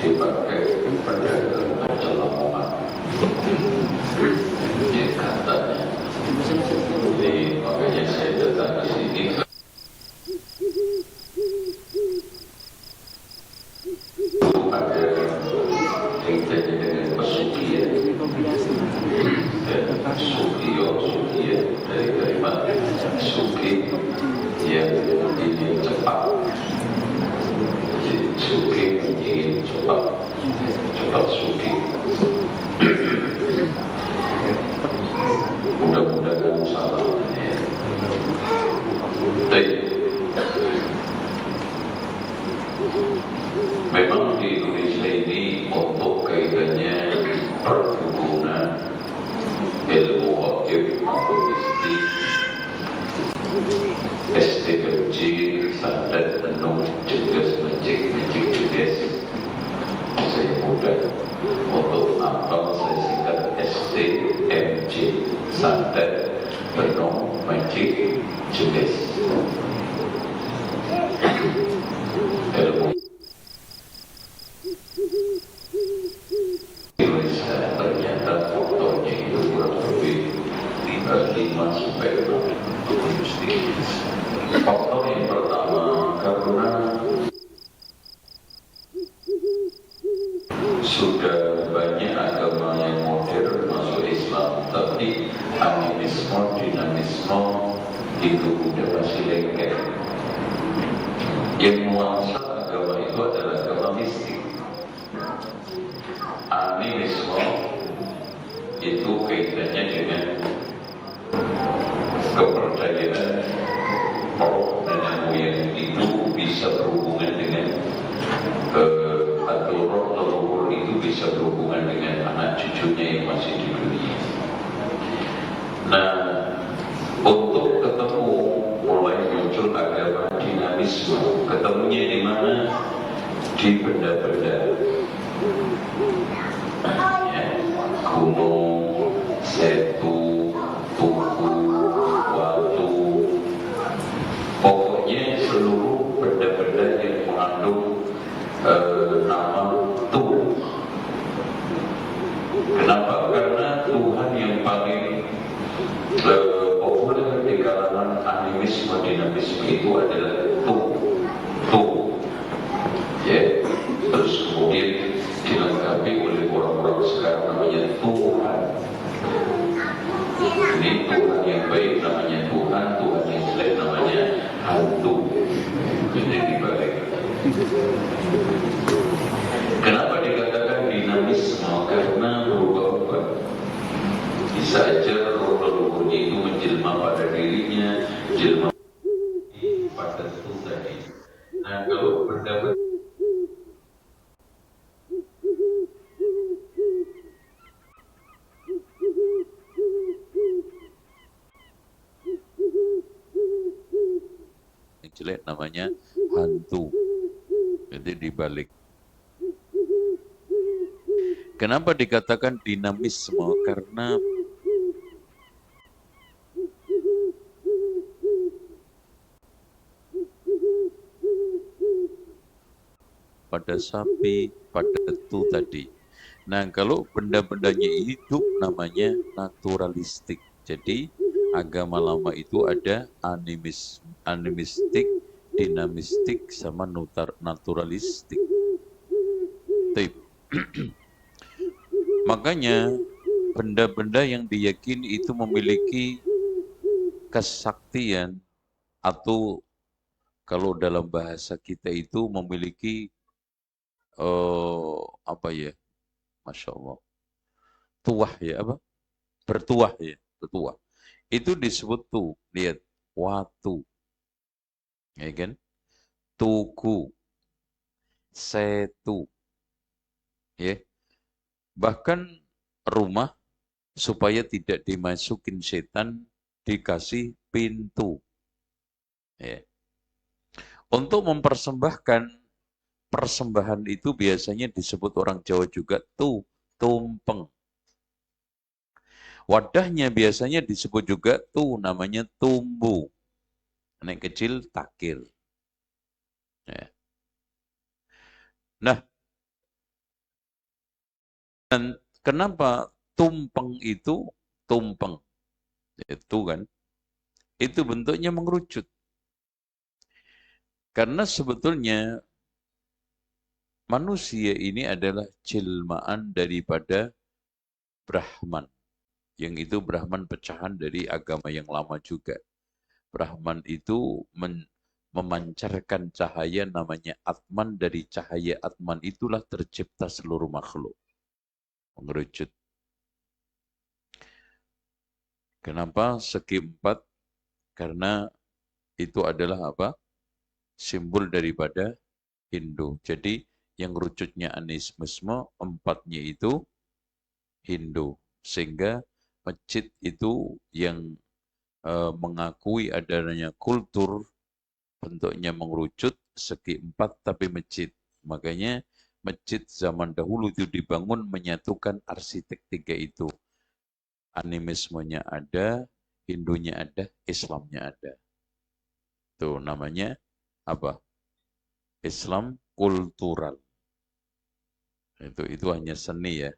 dipakai pada kecelakaan ya katanya. Jadi makanya saya datang ke sini ada kaitannya dengan pesugihan dan sugiyo dari kalimat sugi yang ingin cepat. Jadi sugi ingin cepat sugi. Mudah-mudahan salah. Memang di Indonesia ini untuk kaitannya perkebunan ilmu wajib maupun mistik SD kecil sandat penuh jelas mencik jelas saya mudah untuk apel saya singkat SD MJ sandat penuh mencik jelas ilmu Indonesia ternyata fotonya itu kurang lebih 5 sampai 6 faktor yang pertama karena sudah banyak agama yang modern masuk Islam, tapi animisme, dinamisme itu udah masih lengket. Yang nuansa agama itu adalah agama mistik. Animisme itu kaitannya dengan kepercayaan roh nenek moyang itu bisa berhubungan dengan atau roh leluhur itu bisa berhubungan dengan anak cucunya yang masih di dunia. Nah, untuk ketemu mulai muncul agama dinamisme. Ketemunya di mana? Di benda-benda. Ya, gunung, setu, tugu, watu. Pokoknya seluruh benda-benda yang mengandung nama Tuhan. Kenapa? Karena Tuhan yang paling populer di kalangan animisme dinamisme itu adalah Tuhan. Ya, terus kemudian dilengkapi oleh orang-orang sekarang namanya Tuhan. Ini Tuhan yang baik namanya Tuhan yang jelek namanya hantu. Jadi dibalik. Kenapa dikatakan dinamisme? Karena berubah-ubah. Bisa aja roh leluhurnya itu menjelma pada dirinya, jelma pada itu tadi. Nah, kalau benda-benda yang jelek namanya hantu. Jadi dibalik. Kenapa dikatakan dinamisme? Karena pada sapi, pada itu tadi. Nah, kalau benda-bendanya hidup namanya naturalistik. Jadi agama lama itu ada animistik, dinamistik, sama naturalistik. Makanya benda-benda yang diyakini itu memiliki kesaktian atau kalau dalam bahasa kita itu memiliki apa ya, Masya Allah, tuah ya, apa? Bertuah ya, bertuah. Itu disebut tuh, lihat, watu, ya kan? Tugu, setu, ya. Bahkan rumah supaya tidak dimasukin setan dikasih pintu. Ya. Untuk mempersembahkan persembahan itu biasanya disebut orang Jawa juga tumpeng. Wadahnya biasanya disebut juga namanya tumbu. Anak kecil takir. Ya. Nah, Dan kenapa tumpeng itu tumpeng? Itu kan, itu bentuknya mengerucut. Karena sebetulnya manusia ini adalah jelmaan daripada Brahman. Yang itu Brahman pecahan dari agama yang lama juga. Brahman itu memancarkan cahaya namanya Atman. Dari cahaya Atman itulah tercipta seluruh makhluk. Mengerucut. Kenapa segi empat? Karena itu adalah apa? Simbol daripada Hindu. Jadi yang rucutnya animisme, empatnya itu Hindu. Sehingga masjid itu yang mengakui adanya kultur bentuknya mengerucut segi empat tapi masjid. Makanya masjid zaman dahulu itu dibangun menyatukan arsitek tiga itu. Animismenya ada, Hindunya ada, Islamnya ada. Itu namanya apa? Islam kultural. Itu hanya seni ya.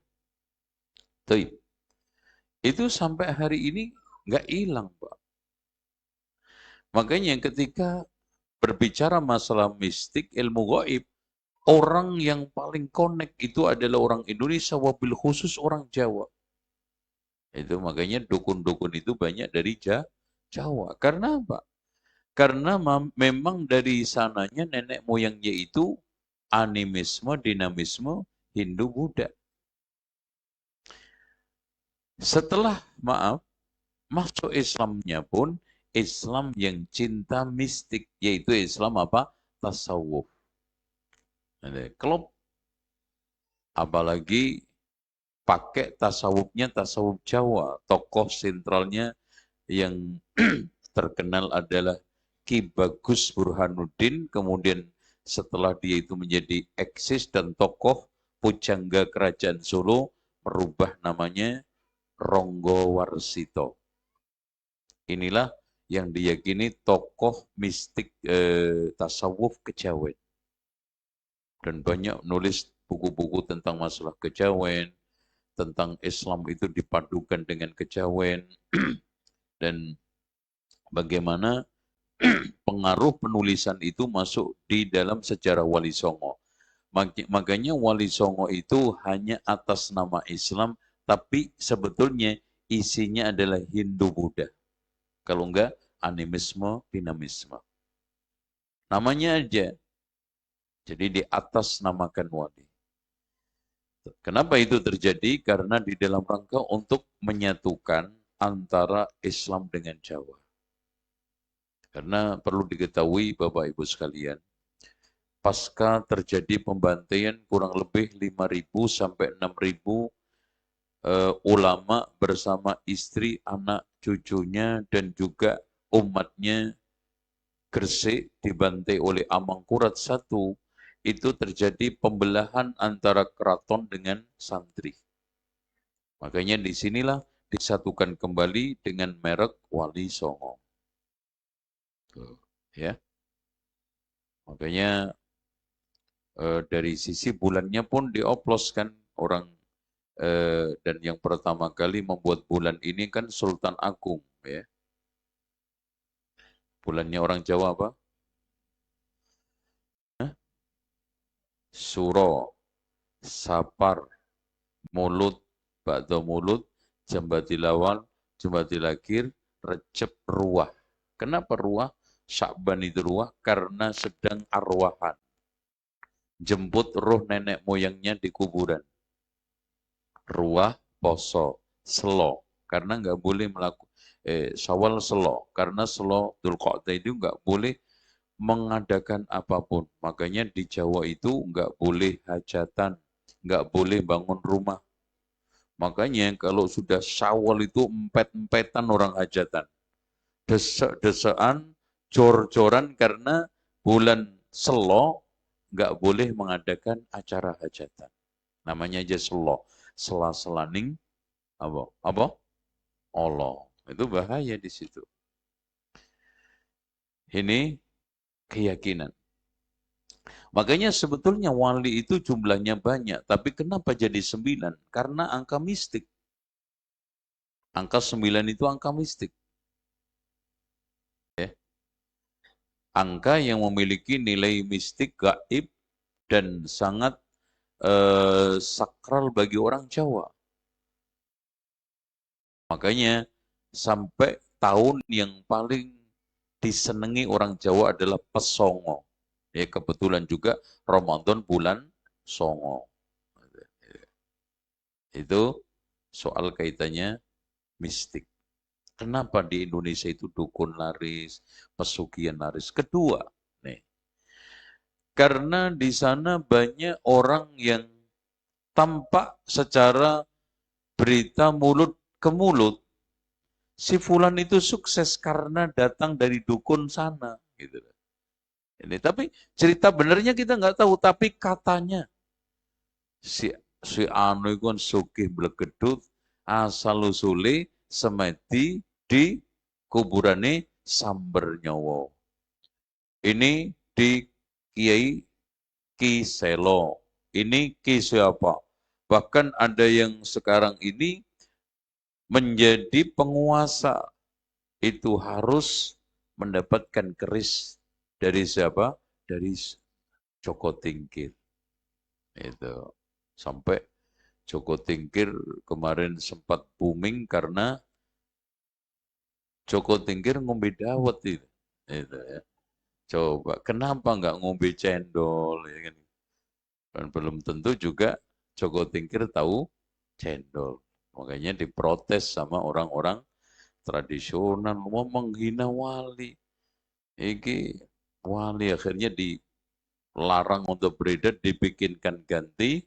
Itu sampai hari ini nggak hilang, Pak. Makanya ketika berbicara masalah mistik, ilmu gaib, orang yang paling connect itu adalah orang Indonesia, wabil khusus orang Jawa. Itu makanya dukun-dukun itu banyak dari Jawa. Karena apa? Karena memang dari sananya nenek moyangnya itu animisme, dinamisme, Hindu, Buddha. Setelah, masuk Islamnya pun, Islam yang cinta mistik, yaitu Islam apa? Tasawuf. Klub, apalagi pakai tasawufnya tasawuf Jawa. Tokoh sentralnya yang terkenal adalah Ki Bagus Burhanuddin, kemudian setelah dia itu menjadi eksis dan tokoh pujangga kerajaan Solo, merubah namanya Ronggo Warsito. Inilah yang diyakini tokoh mistik tasawuf kejawen. Dan banyak nulis buku-buku tentang masalah kejawen, tentang Islam itu dipadukan dengan kejawen, dan bagaimana pengaruh penulisan itu masuk di dalam sejarah Wali Songo. Makanya Wali Songo itu hanya atas nama Islam, tapi sebetulnya isinya adalah Hindu-Buddha. Kalau enggak, animisme, dinamisme. Namanya aja. Jadi di atas namakan wali. Kenapa itu terjadi? Karena di dalam rangka untuk menyatukan antara Islam dengan Jawa. Karena perlu diketahui Bapak Ibu sekalian, pasca terjadi pembantaian kurang lebih 5.000 sampai 6.000 ulama bersama istri, anak, cucunya, dan juga umatnya Gresik dibantai oleh Amangkurat I, itu terjadi pembelahan antara keraton dengan santri. Makanya disinilah disatukan kembali dengan merek Wali Songo. Ya, makanya dari sisi bulannya pun dioploskan orang, dan yang pertama kali membuat bulan ini kan Sultan Agung, ya. Bulannya orang Jawa apa? Suro, Sapar, Mulut, Ba'da Mulut, Jambati Lawal, Jambati Lakir, Recep, Ruah. Kenapa Ruah? Syakban itu Ruah karena sedang arwahan. Jemput roh nenek moyangnya di kuburan. Ruah, poso, selo. Karena nggak boleh melakukan Syawal selo. Karena selo Dzulqa'dah itu nggak boleh mengadakan apapun. Makanya di Jawa itu nggak boleh hajatan, nggak boleh bangun rumah. Makanya kalau sudah Syawal itu empet-empetan orang hajatan. Desek-desekan, jor-joran karena bulan Selo nggak boleh mengadakan acara hajatan. Namanya aja Selo. Sela-selaning apa? Apa? Allah. Itu bahaya di situ. Ini keyakinan. Makanya sebetulnya wali itu jumlahnya banyak, tapi kenapa jadi 9? Karena angka mistik. Angka 9 itu angka mistik. Ya. Angka yang memiliki nilai mistik, gaib, dan sangat sakral bagi orang Jawa. Makanya sampai tahun yang paling disenangi orang Jawa adalah Pesongo. Ya, kebetulan juga Ramadan bulan Songo. Itu soal kaitannya mistik. Kenapa di Indonesia itu dukun laris, pesugihan laris? Kedua, nih, karena di sana banyak orang yang tampak secara berita mulut ke mulut, si fulan itu sukses karena datang dari dukun sana. Gitu. Ini tapi cerita benernya kita nggak tahu, tapi katanya si anu iku kan sugih blegedut asal usule semedi di kuburane Samber Nyawa. Ini di Kiai Ki Selo. Ini Ki siapa? Bahkan ada yang sekarang ini menjadi penguasa itu harus mendapatkan keris dari siapa? Dari Joko Tingkir. Itu sampai Joko Tingkir kemarin sempat booming karena Joko Tingkir ngombe dawet itu ya. Coba kenapa nggak ngombe cendol ya kan? Dan belum tentu juga Joko Tingkir tahu cendol. Makanya diprotes sama orang-orang tradisional, mau menghina wali. Iki wali akhirnya dilarang untuk beredar, dibikinkan ganti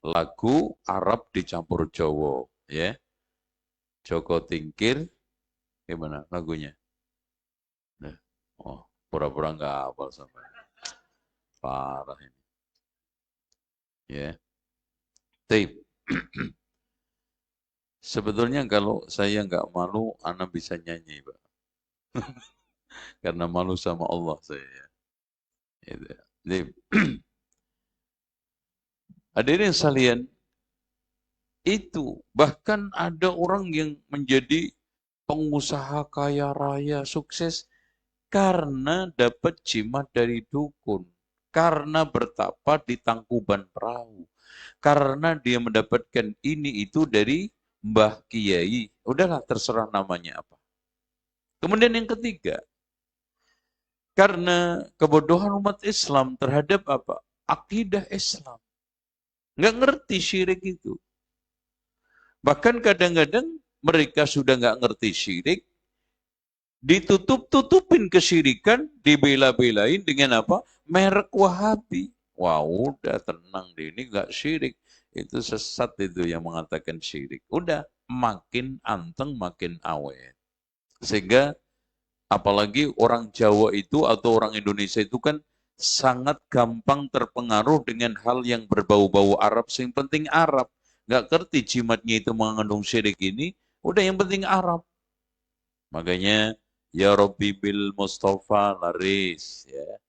lagu Arab dicampur Jawa, ya. Joko Tingkir, gimana lagunya? Nah, oh, pura-pura nggak hafal sampai. Parah ini. Ya. Tape. Sebetulnya kalau saya nggak malu, anak bisa nyanyi, Pak. Karena malu sama Allah saya. Itu. Tape. Hadirin sekalian, itu bahkan ada orang yang menjadi pengusaha kaya raya sukses karena dapat jimat dari dukun, karena bertapa di Tangkuban Perahu, karena dia mendapatkan ini itu dari Mbah Kiai. Udahlah terserah namanya apa. Kemudian yang ketiga, karena kebodohan umat Islam terhadap apa? Akidah Islam. Nggak ngerti syirik itu. Bahkan kadang-kadang mereka sudah nggak ngerti syirik, ditutup-tutupin kesyirikan, dibela-belain dengan apa? Merek Wahabi. Wah udah tenang deh, ini nggak syirik. Itu sesat itu yang mengatakan syirik. Udah makin anteng, makin awet. Sehingga apalagi orang Jawa itu atau orang Indonesia itu kan sangat gampang terpengaruh dengan hal yang berbau-bau Arab. Yang penting Arab. Nggak ngerti jimatnya itu mengandung syirik ini, udah yang penting Arab. Makanya, ya Rabbi bil Mustafa laris. Ya.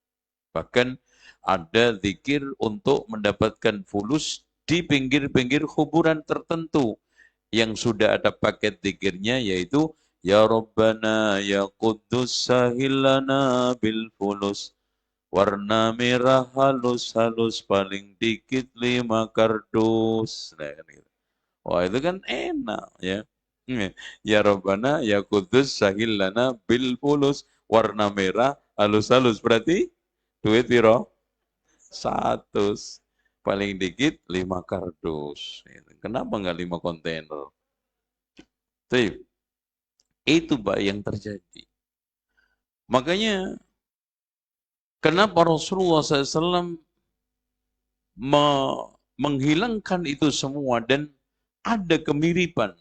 Bahkan ada zikir untuk mendapatkan fulus di pinggir-pinggir kuburan tertentu. Yang sudah ada paket zikirnya yaitu, ya Rabbana ya Quddus sahilana bil fulus. Warna merah halus-halus paling dikit 5 kardus. Nah, kan gitu. Wah itu kan enak ya. Ya Rabbana ya Kudus sahil lana bil fulus. Warna merah halus-halus. Berarti duit piro? 100. Paling dikit 5 kardus. Kenapa nggak 5 kontainer? Itu Pak yang terjadi. Makanya kenapa Rasulullah SAW menghilangkan itu semua dan ada kemiripan.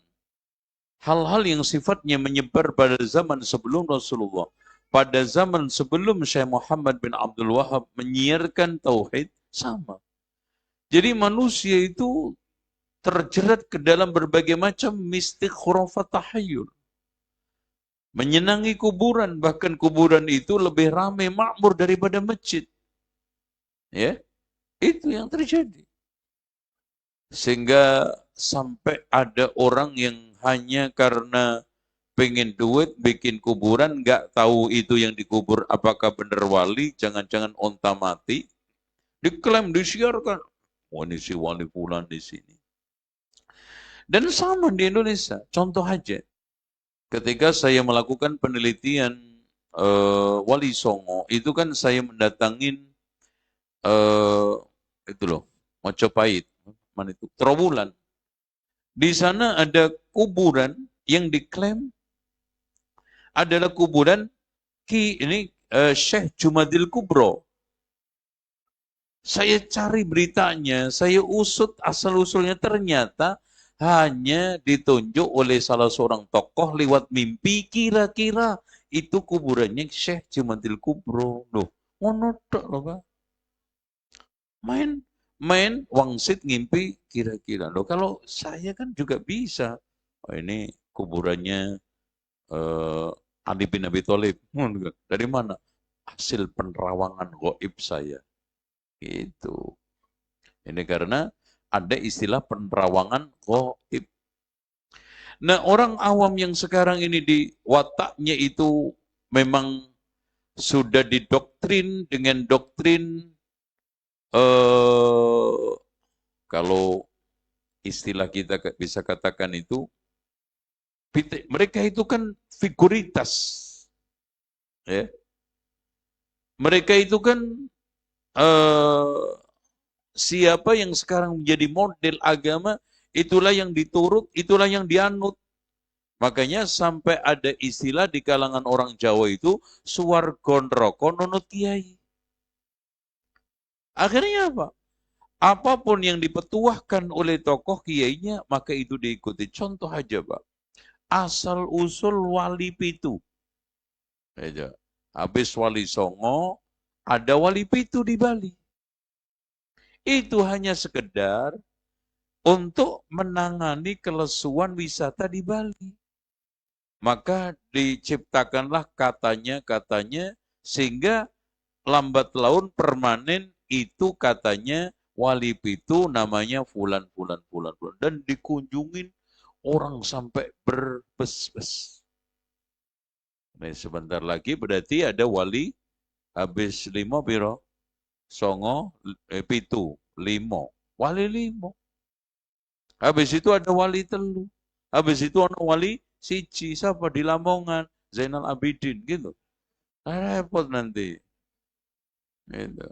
Hal-hal yang sifatnya menyebar pada zaman sebelum Rasulullah. Pada zaman sebelum Syekh Muhammad bin Abdul Wahab menyiarkan tauhid, sama. Jadi manusia itu terjerat ke dalam berbagai macam mistik khurafat tahayul. Menyenangi kuburan, bahkan kuburan itu lebih ramai makmur daripada masjid. Ya, itu yang terjadi. Sehingga sampai ada orang yang hanya karena pengen duit, bikin kuburan, nggak tahu itu yang dikubur apakah benar wali, jangan-jangan onta mati, diklaim, disiarkan. Wah, ini si wali pulan di sini. Dan sama di Indonesia, contoh aja. Ketika saya melakukan penelitian Wali Songo, itu kan saya mendatangin itu loh, Mojopahit, mana itu, Trawulan. Di sana ada kuburan yang diklaim adalah kuburan Syekh Jumadil Kubro. Saya cari beritanya, saya usut asal-usulnya, ternyata hanya ditunjuk oleh salah seorang tokoh lewat mimpi, kira-kira itu kuburannya Syekh Jumadil Kubro. Loh, ngono tok loh, Pak. Main wangsit ngimpi kira-kira. Loh, kalau saya kan juga bisa. Oh, ini kuburannya Ali bin Abi Thalib. Dari mana? Hasil penerawangan gaib saya. Gitu. Ini karena ada istilah penerawangan gaib. Nah, orang awam yang sekarang ini di wataknya itu memang sudah didoktrin dengan doktrin kalau istilah kita bisa katakan itu, mereka itu kan figuritas. Ya. Mereka itu kan siapa yang sekarang menjadi model agama, itulah yang diturut, itulah yang dianut. Makanya sampai ada istilah di kalangan orang Jawa itu, suwarga neraka nunut kiai. Akhirnya apa? Apapun yang dipetuahkan oleh tokoh kiainya, maka itu diikuti. Contoh aja, Pak. Asal-usul wali pitu. Habis Wali Songo, ada wali pitu di Bali. Itu hanya sekedar untuk menangani kelesuan wisata di Bali. Maka diciptakanlah katanya sehingga lambat laun permanen itu katanya wali pitu namanya fulan dan dikunjungin orang sampai berbes-bes. Nah, sebentar lagi berarti ada wali habis 5 piro? Songo pitu, 5. Wali 5. Habis itu ada wali telu. Habis itu ada wali siji, siapa di Lamongan, Zainal Abidin gitu. Repot nanti. Gitu.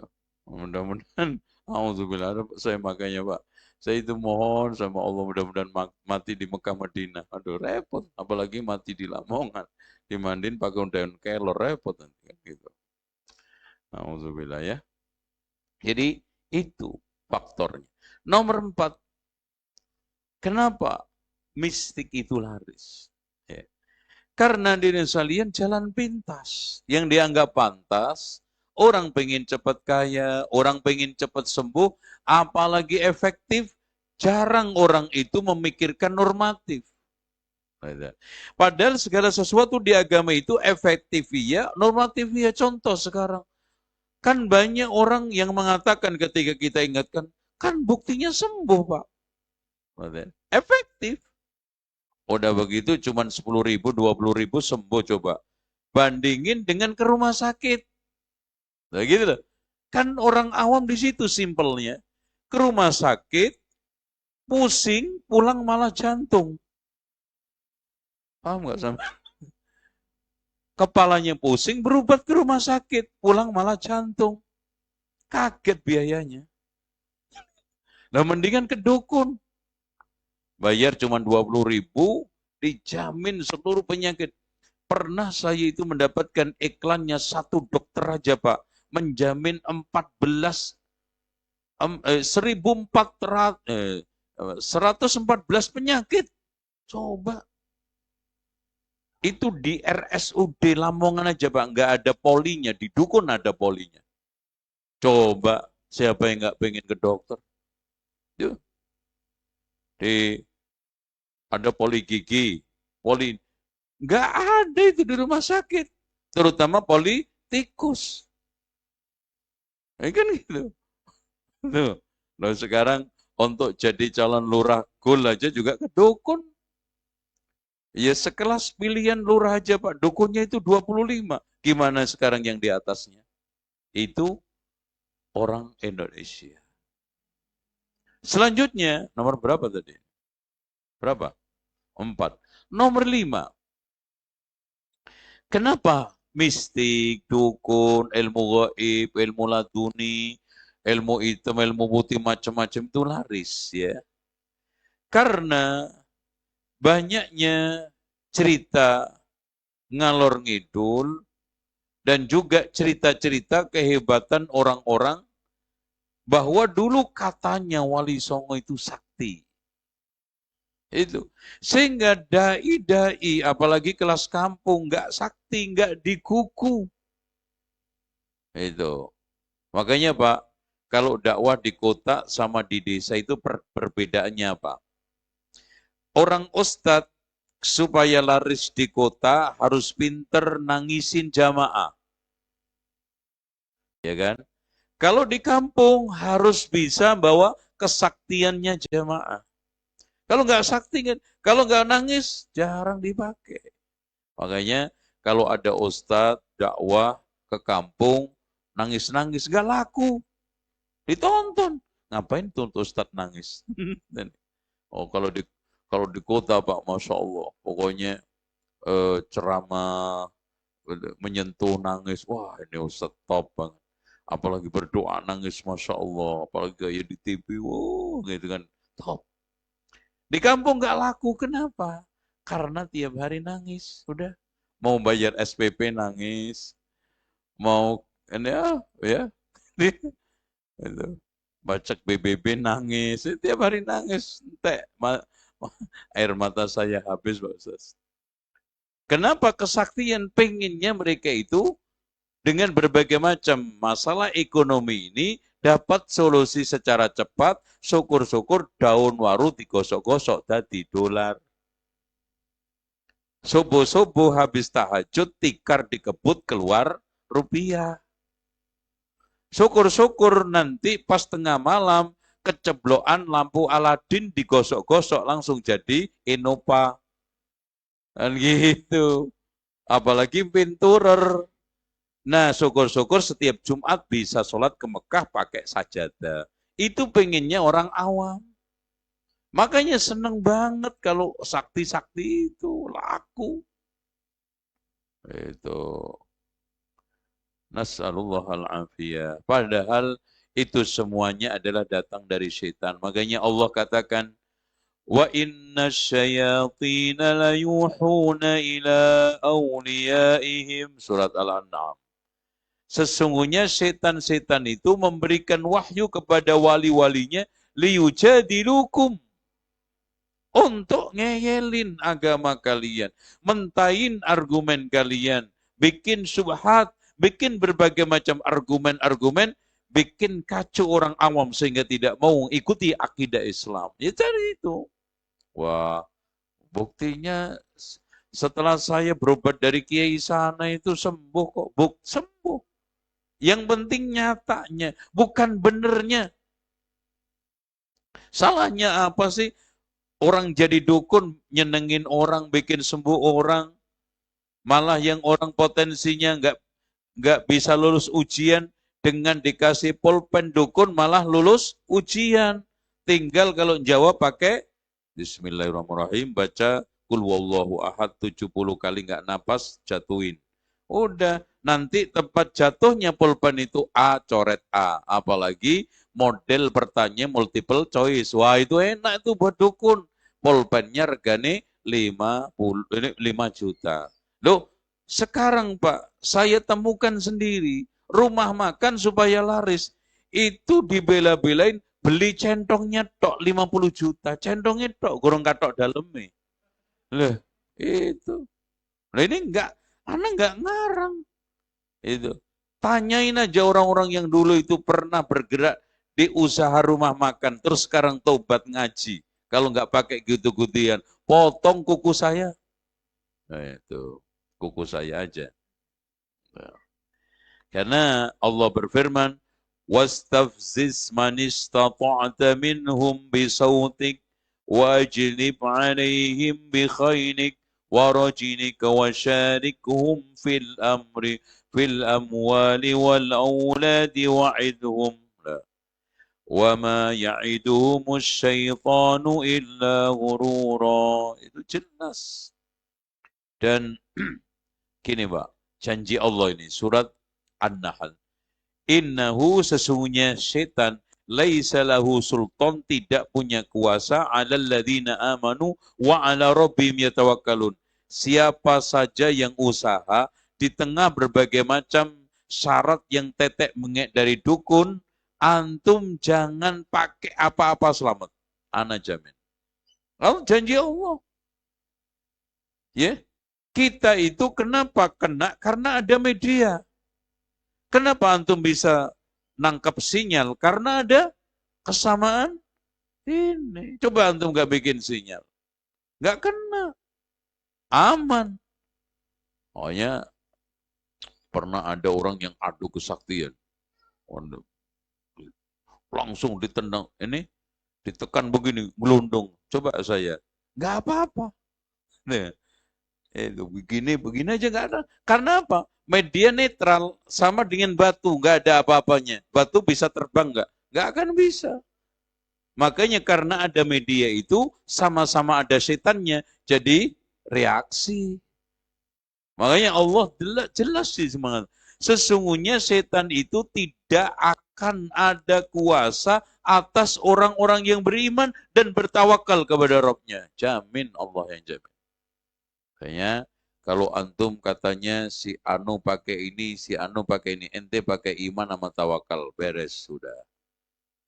Mudah-mudahan, alhamdulillah, saya makanya Pak, saya itu mohon sama Allah mudah-mudahan mati di Mekah Madinah. Aduh repot, apalagi mati di Lamongan. Dimandin pakai daun kelor, repot nanti. Gitu. Alhamdulillah ya. Jadi itu faktornya. Nomor 4, kenapa mistik itu laris? Ya. Karena di Indonesia jalan pintas. Yang dianggap pantas, orang pengen cepat kaya, orang pengen cepat sembuh, apalagi efektif, jarang orang itu memikirkan normatif. Padahal segala sesuatu di agama itu efektif ya, normatif ya. Contoh sekarang, kan banyak orang yang mengatakan ketika kita ingatkan, kan buktinya sembuh Pak. Efektif. Udah begitu cuman 10.000, 20.000 sembuh coba. Bandingin dengan ke rumah sakit. Nah gitu loh. Kan orang awam di situ simpelnya. Ke rumah sakit, pusing, pulang malah jantung. Paham nggak sama? Kepalanya pusing, berobat ke rumah sakit, pulang malah jantung. Kaget biayanya. Nah mendingan ke dukun. Bayar cuma 20.000, dijamin seluruh penyakit. Pernah saya itu mendapatkan iklannya satu dokter aja Pak, menjamin 114 penyakit. Coba. Itu di RSUD Lamongan aja Pak, nggak ada polinya, di dukun ada polinya. Coba, siapa yang nggak pengen ke dokter? Yuk. Ada poli gigi, poli, nggak ada itu di rumah sakit, terutama poli tikus. Kan gitu. Tuh. Loh sekarang untuk jadi calon lurah Gul aja juga ke dukun. Ya sekelas pilihan lurah aja Pak, dukunnya itu 25. Gimana sekarang yang di atasnya? Itu orang Indonesia. Selanjutnya, nomor berapa tadi? Berapa? 4. Nomor 5. Kenapa mistik, dukun, ilmu gaib, ilmu laduni, ilmu hitam, ilmu putih, macam-macam itu laris ya? Karena banyaknya cerita ngalor ngidul dan juga cerita-cerita kehebatan orang-orang bahwa dulu katanya Wali Songo itu sakti. Itu. Sehingga dai-dai, apalagi kelas kampung, nggak sakti, nggak dikuku. Itu. Makanya Pak, kalau dakwah di kota sama di desa itu perbedaannya Pak. Orang ustadz supaya laris di kota harus pinter nangisin jamaah. Ya kan? Kalau di kampung harus bisa bawa kesaktiannya jamaah. Kalau nggak sakti kan, kalau nggak nangis jarang dipakai. Makanya kalau ada ustadz dakwah ke kampung nangis-nangis nggak laku, ditonton. Ngapain tuh ustadz nangis? Oh kalau di kota Pak, masya Allah, pokoknya ceramah menyentuh nangis, wah ini ustadz top banget. Apalagi berdoa nangis, masya Allah, apalagi gaya di TV, wow gitu kan, top. Di kampung nggak laku, kenapa? Karena tiap hari nangis, udah. Mau bayar SPP nangis, mau ini ya, itu. Baca BBB nangis, tiap hari nangis, air mata saya habis, Pak Ustaz. Kenapa kesaktian pengennya mereka itu dengan berbagai macam masalah ekonomi ini dapat solusi secara cepat, syukur-syukur daun waru digosok-gosok dadi dolar. Subuh-subuh habis tahajud tikar dikebut keluar rupiah. Syukur-syukur nanti pas tengah malam keceblokan lampu Aladin digosok-gosok langsung jadi Innova. Kan gitu. Apalagi pinturer. Nah, syukur-syukur setiap Jumat bisa sholat ke Mekah pakai sajadah. Itu pengennya orang awam. Makanya seneng banget kalau sakti-sakti itu laku. Itu. Nas'alullah al-afiyah. Padahal itu semuanya adalah datang dari syaitan. Makanya Allah katakan, wa inna syayatina layuhuna ila awliyaihim. Surat Al-An'am. Sesungguhnya setan-setan itu memberikan wahyu kepada wali-walinya liyujadilukum, untuk ngeyelin agama kalian, mentain argumen kalian, bikin subhat, bikin berbagai macam argumen-argumen, bikin kacau orang awam sehingga tidak mau ikuti akidah Islam. Ya cari itu. Wah, buktinya setelah saya berobat dari kiai sana itu sembuh kok, sembuh. Yang penting nyatanya, bukan benernya. Salahnya apa sih? Orang jadi dukun, nyenengin orang, bikin sembuh orang. Malah yang orang potensinya nggak bisa lulus ujian, dengan dikasih pulpen dukun malah lulus ujian. Tinggal kalau jawab pakai Bismillahirrahmanirrahim, baca Qul Wallahu Ahad 70 kali nggak napas, jatuhin. Udah, nanti tempat jatuhnya pulpen itu A, coret A. Apalagi model pertanyaan multiple choice. Wah itu enak itu buat dukun. Pulpennya regane 5 juta. Loh, sekarang Pak, saya temukan sendiri, rumah makan supaya laris, itu dibela-belain beli centongnya tok 50 juta. Centongnya tok, gorong katok dalamnya. Loh, itu. Nah ini anak enggak ngarang. Itu. Tanyain aja orang-orang yang dulu itu pernah bergerak di usaha rumah makan, terus sekarang tobat ngaji. Kalau enggak pakai gitu-gituan, potong kuku saya. Nah itu, kuku saya aja. Nah. Karena Allah berfirman, wastafziz man istata'ta minhum bisautik wajlib alaihim bikhailik warajinik wasyarikhum fil amri fil amwali wal auladi wa'idhum wa ma ya'iduhumus syaitanu illa ghurura. Itu jelas. Dan gini Pak, janji Allah ini surat An-Nahl. Innahu sesungguhnya setan laisa lahu sultan tidak punya kuasa 'alal ladzina amanu wa 'ala rabbihim yatawakkalun. Siapa saja yang usaha di tengah berbagai macam syarat yang tetek mengek dari dukun, antum jangan pakai apa-apa selamat. Ana jamin. Kalau janji Allah. Ya. Kita itu kenapa kena? Karena ada media. Kenapa antum bisa nangkap sinyal? Karena ada kesamaan ini. Coba antum gak bikin sinyal. Gak kena. Aman. Pokoknya pernah ada orang yang adu kesaktian. Langsung ditendang. Ini ditekan begini, gelundung. Coba saya. Gak apa-apa. Nih. Itu begini aja gak ada. Karena apa? Media netral sama dengan batu, nggak ada apa-apanya. Batu bisa terbang nggak? Nggak akan bisa. Makanya karena ada media itu, sama-sama ada setannya, jadi reaksi. Makanya Allah jelas sih semangat. Sesungguhnya setan itu tidak akan ada kuasa atas orang-orang yang beriman dan bertawakal kepada Rabb-nya. Jamin Allah yang jamin. Makanya kalau antum katanya si Anu pakai ini, si Anu pakai ini, ente pakai iman sama tawakal, beres sudah.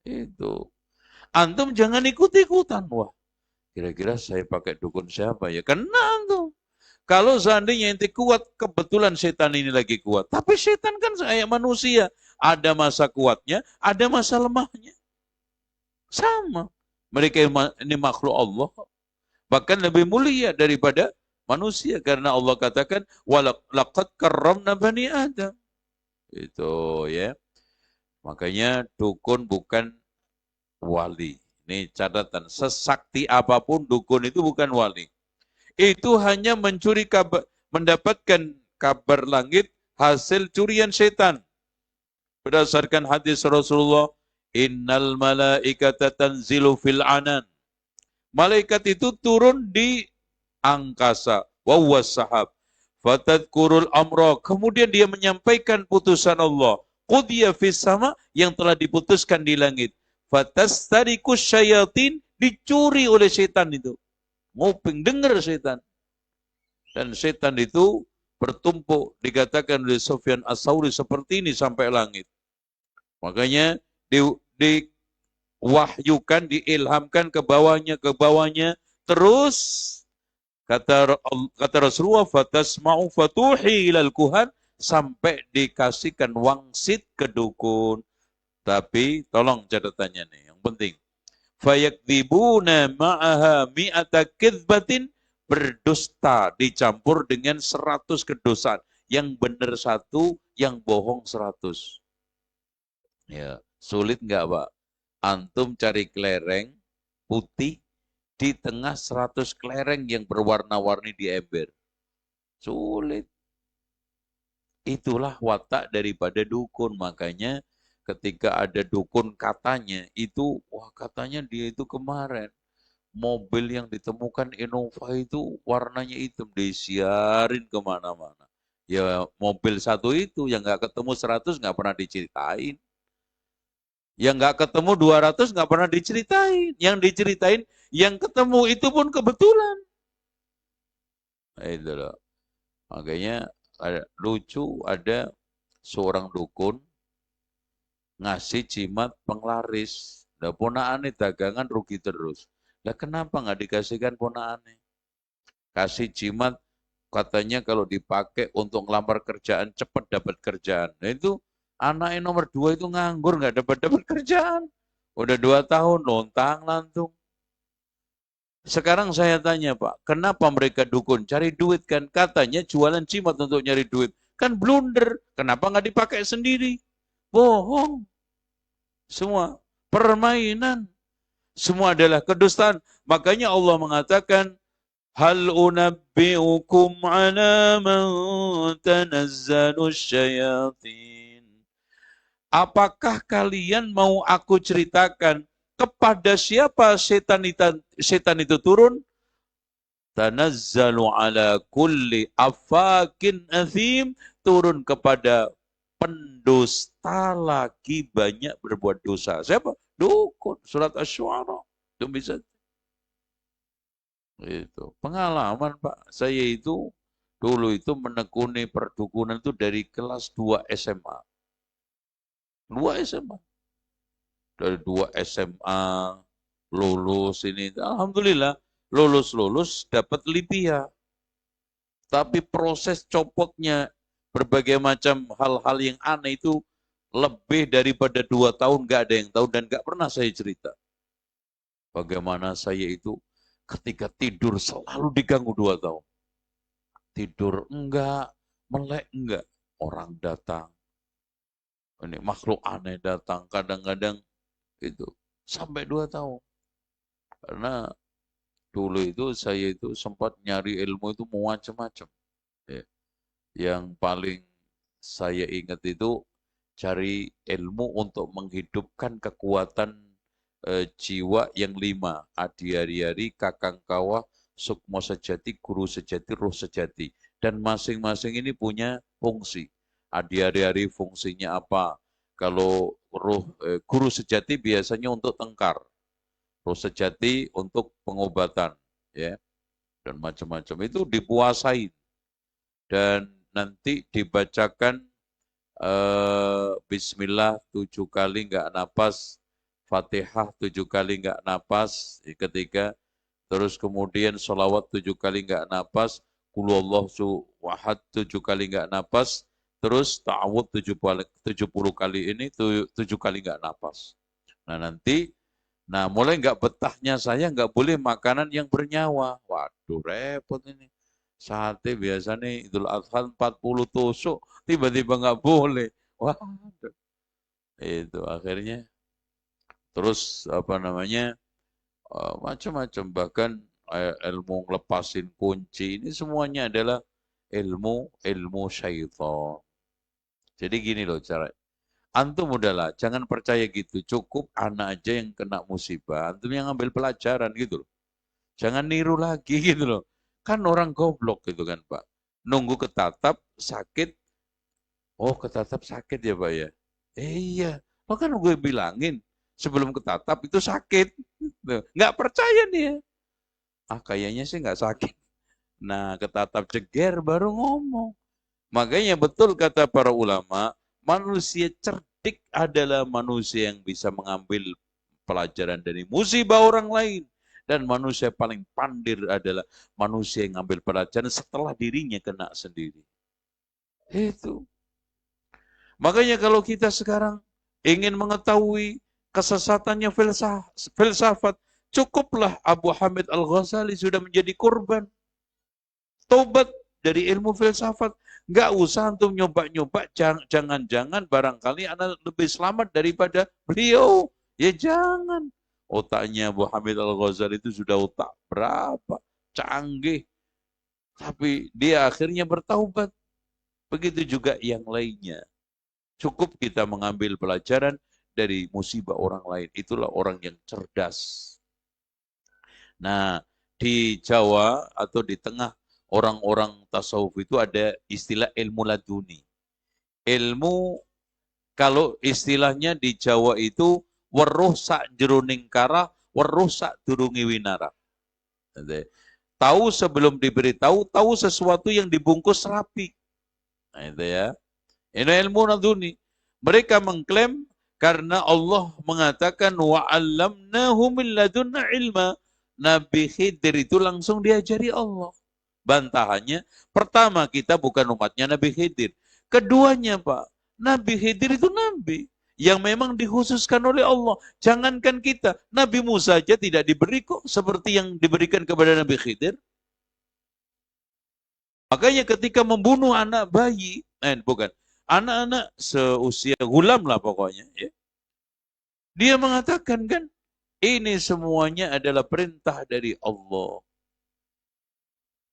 Itu. Antum jangan ikut-ikutan. Wah, kira-kira saya pakai dukun siapa ya? Kena antum. Kalau seandainya ente kuat, kebetulan setan ini lagi kuat. Tapi setan kan kayak manusia. Ada masa kuatnya, ada masa lemahnya. Sama. Mereka ini makhluk Allah. Bahkan lebih mulia daripada manusia, karena Allah katakan walaqad karramna bani Adam. Itu ya. Makanya dukun bukan wali. Ini catatan, sesakti apapun dukun itu bukan wali. Itu hanya mencuri kabar, mendapatkan kabar langit hasil curian setan. Berdasarkan hadis Rasulullah, innal malaikata tanzilu fil anan. Malaikat itu turun di angkasa, wawas sahab, fatadkurul amra, kemudian dia menyampaikan putusan Allah, qudiya fis sama, yang telah diputuskan di langit, fatastarikus syayatin, dicuri oleh setan itu, nguping, dengar setan, dan setan itu bertumpuk, dikatakan oleh Sufyan As-Tsauri seperti ini sampai langit. Makanya diwahyukan, diilhamkan ke bawahnya, terus kata Rasulullah, fatasma'u fatuhi ilal kuhan, sampai dikasihkan wangsit ke dukun. Tapi tolong catatannya nih, yang penting. Fayakdibuna ma'aha mi'ata kidbatin, berdusta dicampur dengan 100 kedosaan. Yang benar 1, yang bohong 100. Ya, sulit nggak Pak? Antum cari kelereng putih, di tengah 100 kelereng yang berwarna-warni di ember. Sulit. Itulah watak daripada dukun. Makanya ketika ada dukun katanya, itu, wah katanya dia itu kemarin, mobil yang ditemukan Innova itu warnanya hitam, disiarin kemana-mana. Ya mobil satu itu yang nggak ketemu 100 nggak pernah diceritain. Yang nggak ketemu 200 nggak pernah diceritain. Yang diceritain, yang ketemu itu pun kebetulan. Nah, itu loh. Makanya lucu, ada seorang dukun ngasih jimat penglaris. Nah, ponakane dagangan rugi terus. Lah kenapa nggak dikasihkan ponakane? Kasih jimat, katanya kalau dipakai untuk ngelamar kerjaan, cepat dapat kerjaan. Nah itu anaknya nomor 2 itu nganggur, nggak dapat kerjaan. Udah 2 tahun, lontang lantung. Sekarang saya tanya Pak, kenapa mereka dukun? Cari duit kan? Katanya jualan jimat untuk nyari duit. Kan blunder. Kenapa nggak dipakai sendiri? Bohong. Semua permainan. Semua adalah kedustaan. Makanya Allah mengatakan, hal unabbi'ukum ala man tanazzalu syayatin. Apakah kalian mau aku ceritakan kepada siapa setan itu turun? Tanazzalu ala kulli afakin athim, turun kepada pendusta lagi banyak berbuat dosa. Siapa? Dukun. Surat Asy-Syu'ara. Itu bisa. Itu pengalaman, Pak. Saya itu dulu itu menekuni perdukunan itu dari kelas 2 SMA. 2 SMA. Dari 2 SMA lulus ini. Alhamdulillah lulus dapat LIPIA. Tapi proses copotnya berbagai macam hal-hal yang aneh itu lebih daripada 2 tahun nggak ada yang tahu dan nggak pernah saya cerita. Bagaimana saya itu ketika tidur selalu diganggu 2 tahun. Tidur enggak, melek enggak. Orang datang. Ini makhluk aneh datang. Kadang-kadang itu sampai 2 tahun. Karena dulu itu saya itu sempat nyari ilmu itu macam-macam. Ya. Yang paling saya ingat itu cari ilmu untuk menghidupkan kekuatan jiwa yang 5. Adi hari-hari, kakang kawah, sukmo sejati, guru sejati, roh sejati. Dan masing-masing ini punya fungsi. Adi hari-hari fungsinya apa? Kalau guru sejati biasanya untuk tengkar. Roh sejati untuk pengobatan, ya, dan macam-macam itu dipuasain dan nanti dibacakan Bismillah 7 kali nggak napas, Fatihah 7 kali nggak napas, ketiga, terus kemudian sholawat 7 kali nggak napas, Qulhuwallahu ahad 7 kali nggak napas, terus ta'awud 70 kali ini 7 kali nggak napas. Nah, mulai nggak betahnya saya nggak boleh makanan yang bernyawa. Waduh, repot ini. Sate biasanya Idul Adha 40 tusuk, tiba-tiba nggak boleh. Waduh. Itu akhirnya. Terus apa namanya, macam-macam. Bahkan ilmu ngelepasin kunci, ini semuanya adalah ilmu syaitan. Jadi gini loh cara. Antum udahlah, jangan percaya gitu. Cukup anak aja yang kena musibah. Antum yang ambil pelajaran gitu loh. Jangan niru lagi gitu loh. Kan orang goblok gitu kan Pak. Nunggu ketatap, sakit. Oh ketatap sakit ya Pak ya? Iya. Lo kan gue bilangin. Sebelum ketatap itu sakit. Nggak percaya nih ya. Kayaknya sih nggak sakit. Nah ketatap jeger baru ngomong. Makanya betul kata para ulama, manusia cerdik adalah manusia yang bisa mengambil pelajaran dari musibah orang lain. Dan manusia paling pandir adalah manusia yang mengambil pelajaran setelah dirinya kena sendiri. Itu. Makanya kalau kita sekarang ingin mengetahui kesesatannya filsafat, cukuplah Abu Hamid Al-Ghazali sudah menjadi korban. Tobat dari ilmu filsafat. Nggak usah antum nyoba-nyoba, jangan-jangan barangkali Anda lebih selamat daripada beliau. Ya jangan. Otaknya Abu Hamid Al-Ghazali itu sudah otak berapa? Canggih. Tapi dia akhirnya bertaubat. Begitu juga yang lainnya. Cukup kita mengambil pelajaran dari musibah orang lain. Itulah orang yang cerdas. Nah, di Jawa atau di tengah orang-orang tasawuf itu ada istilah ilmu laduni. Ilmu, kalau istilahnya di Jawa itu weruh sak jeroning kara, weruh sak durungi winara. Tahu sebelum diberitahu, tahu sesuatu yang dibungkus rapi. Nah, itu ya. Ini ilmu laduni. Mereka mengklaim karena Allah mengatakan wa'allamnahu min ladunna ilma. Nabi Khidir itu langsung diajari Allah. Bantahannya, pertama kita bukan umatnya Nabi Khidir. Keduanya Pak, Nabi Khidir itu Nabi yang memang dikhususkan oleh Allah. Jangankan kita, Nabi Musa saja tidak diberi kok seperti yang diberikan kepada Nabi Khidir. Makanya ketika membunuh anak bayi, bukan, anak-anak seusia gulam lah pokoknya, ya, Dia mengatakan kan, ini semuanya adalah perintah dari Allah.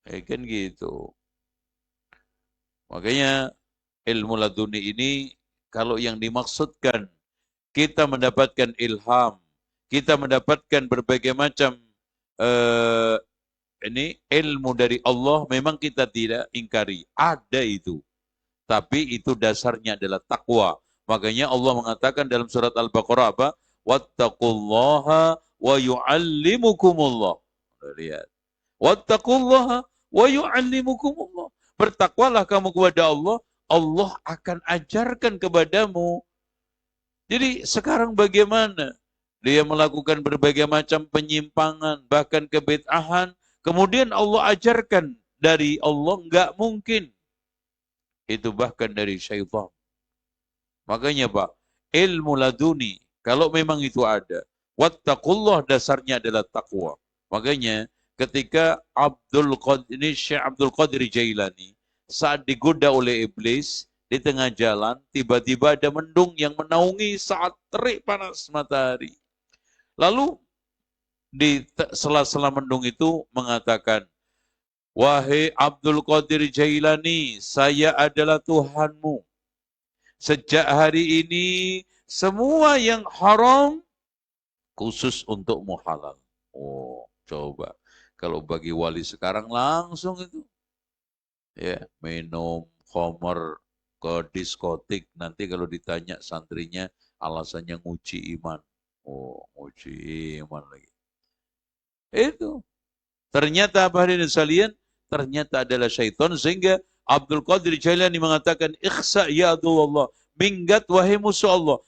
Kan gitu. Makanya ilmu laduni ini, kalau yang dimaksudkan kita mendapatkan ilham, kita mendapatkan berbagai macam ini ilmu dari Allah, memang kita tidak ingkari. Ada itu. Tapi itu dasarnya adalah takwa. Makanya Allah mengatakan dalam surat Al-Baqarah apa? Wattaqullaha wa yu'allimukumullah. Lihat. Wattaqullaha wa yu'allimukumullah. Bertakwalah kamu kepada Allah, Allah akan ajarkan kepadamu. Jadi sekarang bagaimana? Dia melakukan berbagai macam penyimpangan, bahkan kebid'ahan. Kemudian Allah ajarkan dari Allah, enggak mungkin. Itu bahkan dari syaitan. Makanya Pak, ilmu laduni, kalau memang itu ada, wattaqullah dasarnya adalah takwa. Makanya ketika Syekh Abdul Qadir Jailani saat digoda oleh iblis di tengah jalan, tiba-tiba ada mendung yang menaungi saat terik panas matahari. Lalu di sela-sela mendung itu mengatakan, wahai Abdul Qadir Jailani, saya adalah Tuhanmu. Sejak hari ini, semua yang haram, khusus untukmu halal. Oh, coba. Kalau bagi wali sekarang langsung itu. Ya, minum, khamar, ke diskotik. Nanti kalau ditanya santrinya, alasannya nguji iman. Oh, nguji iman lagi. Itu. Ternyata apa hadirin sekalian? Ternyata adalah syaitan, sehingga Abdul Qadir Jailani mengatakan, ikhsa ya Allah, minggat wahai musuh Allah.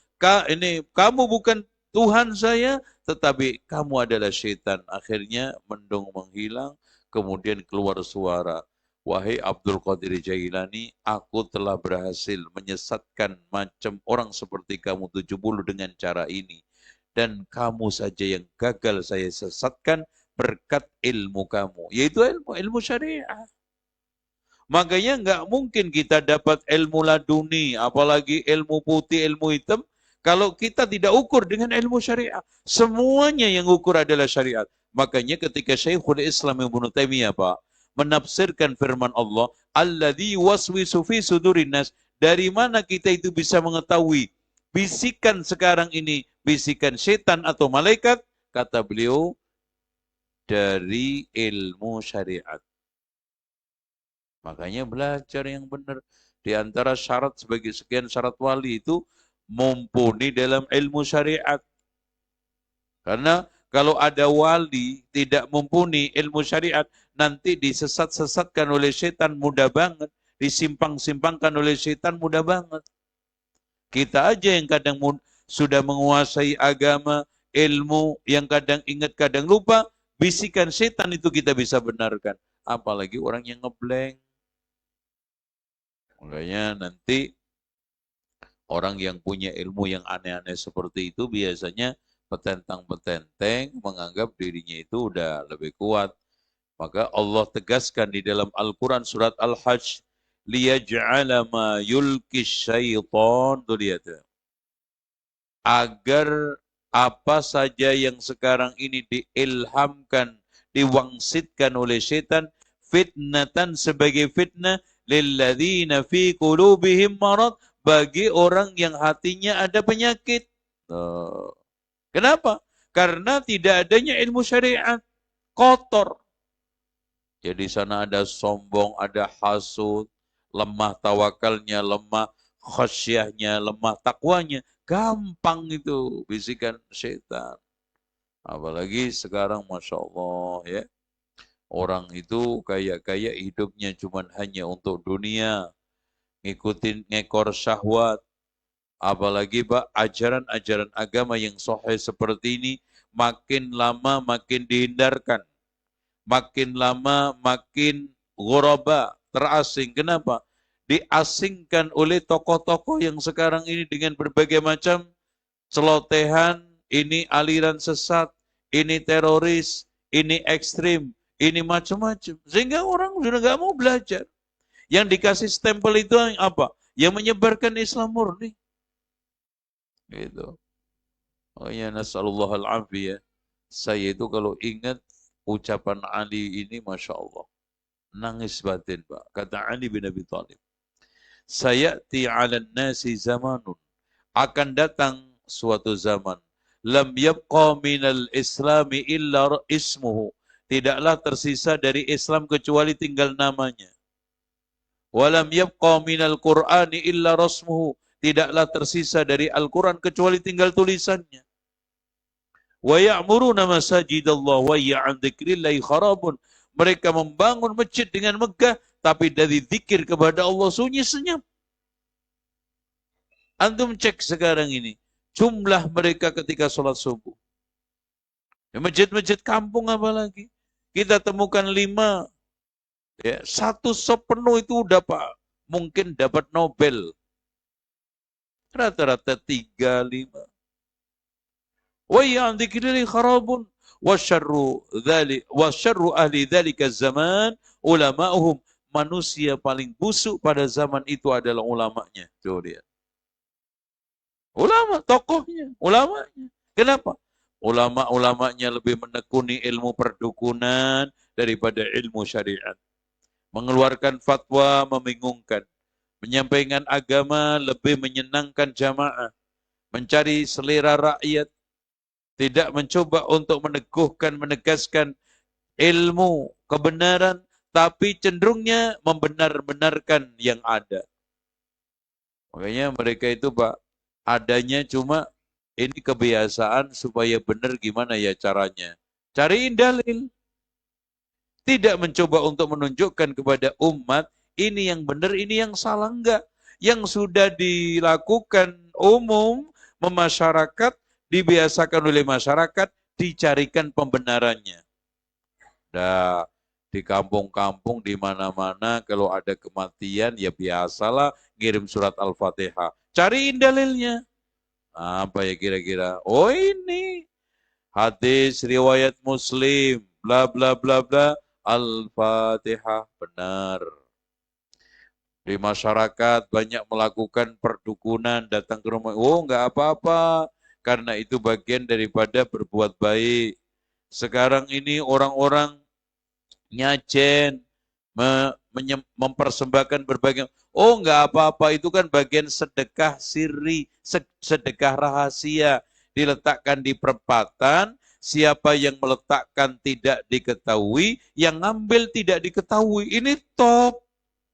Kamu bukan Tuhan saya, tetapi kamu adalah syaitan. Akhirnya mendung menghilang, kemudian keluar suara, wahai Abdul Qadir Jailani, aku telah berhasil menyesatkan macam orang seperti kamu 70 dengan cara ini. Dan kamu saja yang gagal saya sesatkan berkat ilmu kamu, yaitu ilmu syariah. Makanya nggak mungkin kita dapat ilmu laduni, apalagi ilmu putih, ilmu hitam, kalau kita tidak ukur dengan ilmu syariah. Semuanya yang ukur adalah syariat. Makanya ketika Syekhul Islam Ibnu Taimiyah Pak menafsirkan firman Allah, alladzi waswisu fi sudurin nas, dari mana kita itu bisa mengetahui bisikan sekarang ini, bisikan setan atau malaikat? Kata beliau, dari ilmu syariat. Makanya belajar yang benar. Di antara syarat sebagai sekian syarat wali itu mumpuni dalam ilmu syariat. Karena kalau ada wali tidak mumpuni ilmu syariat, nanti disesat-sesatkan oleh setan mudah banget. Disimpang-simpangkan oleh setan mudah banget. Kita aja yang kadang sudah menguasai agama, ilmu, yang kadang ingat, kadang lupa, bisikan setan itu kita bisa benarkan. Apalagi orang yang ngeblank. Makanya nanti orang yang punya ilmu yang aneh-aneh seperti itu biasanya petentang-petenteng menganggap dirinya itu udah lebih kuat. Maka Allah tegaskan di dalam Al-Quran surat Al-Hajj, liyaj'ala ma yulkis syaitan, tuh lihat. Agar apa saja yang sekarang ini diilhamkan, diwangsitkan oleh setan, fitnatan sebagai fitnah, lilladzina fi qulubihim marad, bagi orang yang hatinya ada penyakit. Kenapa? Karena tidak adanya ilmu syariat, kotor. Jadi sana ada sombong, ada hasud, lemah tawakalnya, lemah khasyahnya, lemah takwanya. Gampang itu bisikan setan. Apalagi sekarang Masya Allah ya. Orang itu kayak hidupnya cuma hanya untuk dunia. Ngikutin ngekor syahwat. Apalagi Pak, ajaran-ajaran agama yang sahih seperti ini makin lama makin dihindarkan. Makin lama makin ghuraba, terasing. Kenapa? Diasingkan oleh tokoh-tokoh yang sekarang ini dengan berbagai macam celotehan, ini aliran sesat, ini teroris, ini ekstrim, ini macam-macam. Sehingga orang sudah nggak mau belajar. Yang dikasih stempel itu apa? Yang menyebarkan Islam murni. Gitu. Oh ya, nasallallahu al-afiyah. Saya itu kalau ingat ucapan Ali ini, Masya Allah, nangis batin, Pak. Kata Ali bin Abi Thalib, sayati 'alan nasi zamanun, akan datang suatu zaman, lam yabqa minal islami illa ismuhu, tidaklah tersisa dari Islam kecuali tinggal namanya. Walam yabqa minal qur'ani illa rasmuhu, tidaklah tersisa dari Al-Quran kecuali tinggal tulisannya. Wa ya'muruna masajidallah wa ya'an dzikrillahi kharabun, mereka membangun masjid dengan megah, tapi dari zikir kepada Allah sunyi senyap. Antum cek sekarang ini, jumlah mereka ketika sholat subuh. Masjid-masjid kampung apalagi. Kita temukan 5. Ya, satu sop penuh itu udah Pak, mungkin dapat Nobel. Rata-rata 3, 5. Wa ya'an dzikrillahi kharabun wa syarru ahli dzalika zaman ulama'uhum, manusia paling busuk pada zaman itu adalah ulamanya. Tuh dia. Ulama, tokohnya, ulamanya. Kenapa? Ulama-ulamanya lebih menekuni ilmu perdukunan daripada ilmu syariat. Mengeluarkan fatwa membingungkan. Menyampaikan agama lebih menyenangkan jamaah. Mencari selera rakyat. Tidak mencoba untuk meneguhkan, menegaskan ilmu, kebenaran, tapi cenderungnya membenar-benarkan yang ada. Makanya mereka itu Pak, adanya cuma ini kebiasaan supaya benar gimana ya caranya. Cariin dalil. Tidak mencoba untuk menunjukkan kepada umat ini yang benar, ini yang salah, enggak. Yang sudah dilakukan umum, memasyarakat, dibiasakan oleh masyarakat, dicarikan pembenarannya. Nah, di kampung-kampung, di mana-mana, kalau ada kematian, ya biasalah ngirim surat Al-Fatihah. Cariin dalilnya. Apa ya kira-kira? Oh ini, hadis riwayat Muslim, bla bla bla bla, Al-Fatihah, benar. Di masyarakat banyak melakukan perdukunan, datang ke rumah, oh enggak apa-apa, karena itu bagian daripada berbuat baik. Sekarang ini orang-orang nyajen, mempersembahkan berbagai, oh enggak apa-apa, itu kan bagian sedekah sirri, sedekah rahasia, diletakkan di perempatan, siapa yang meletakkan tidak diketahui, yang ngambil tidak diketahui, ini top,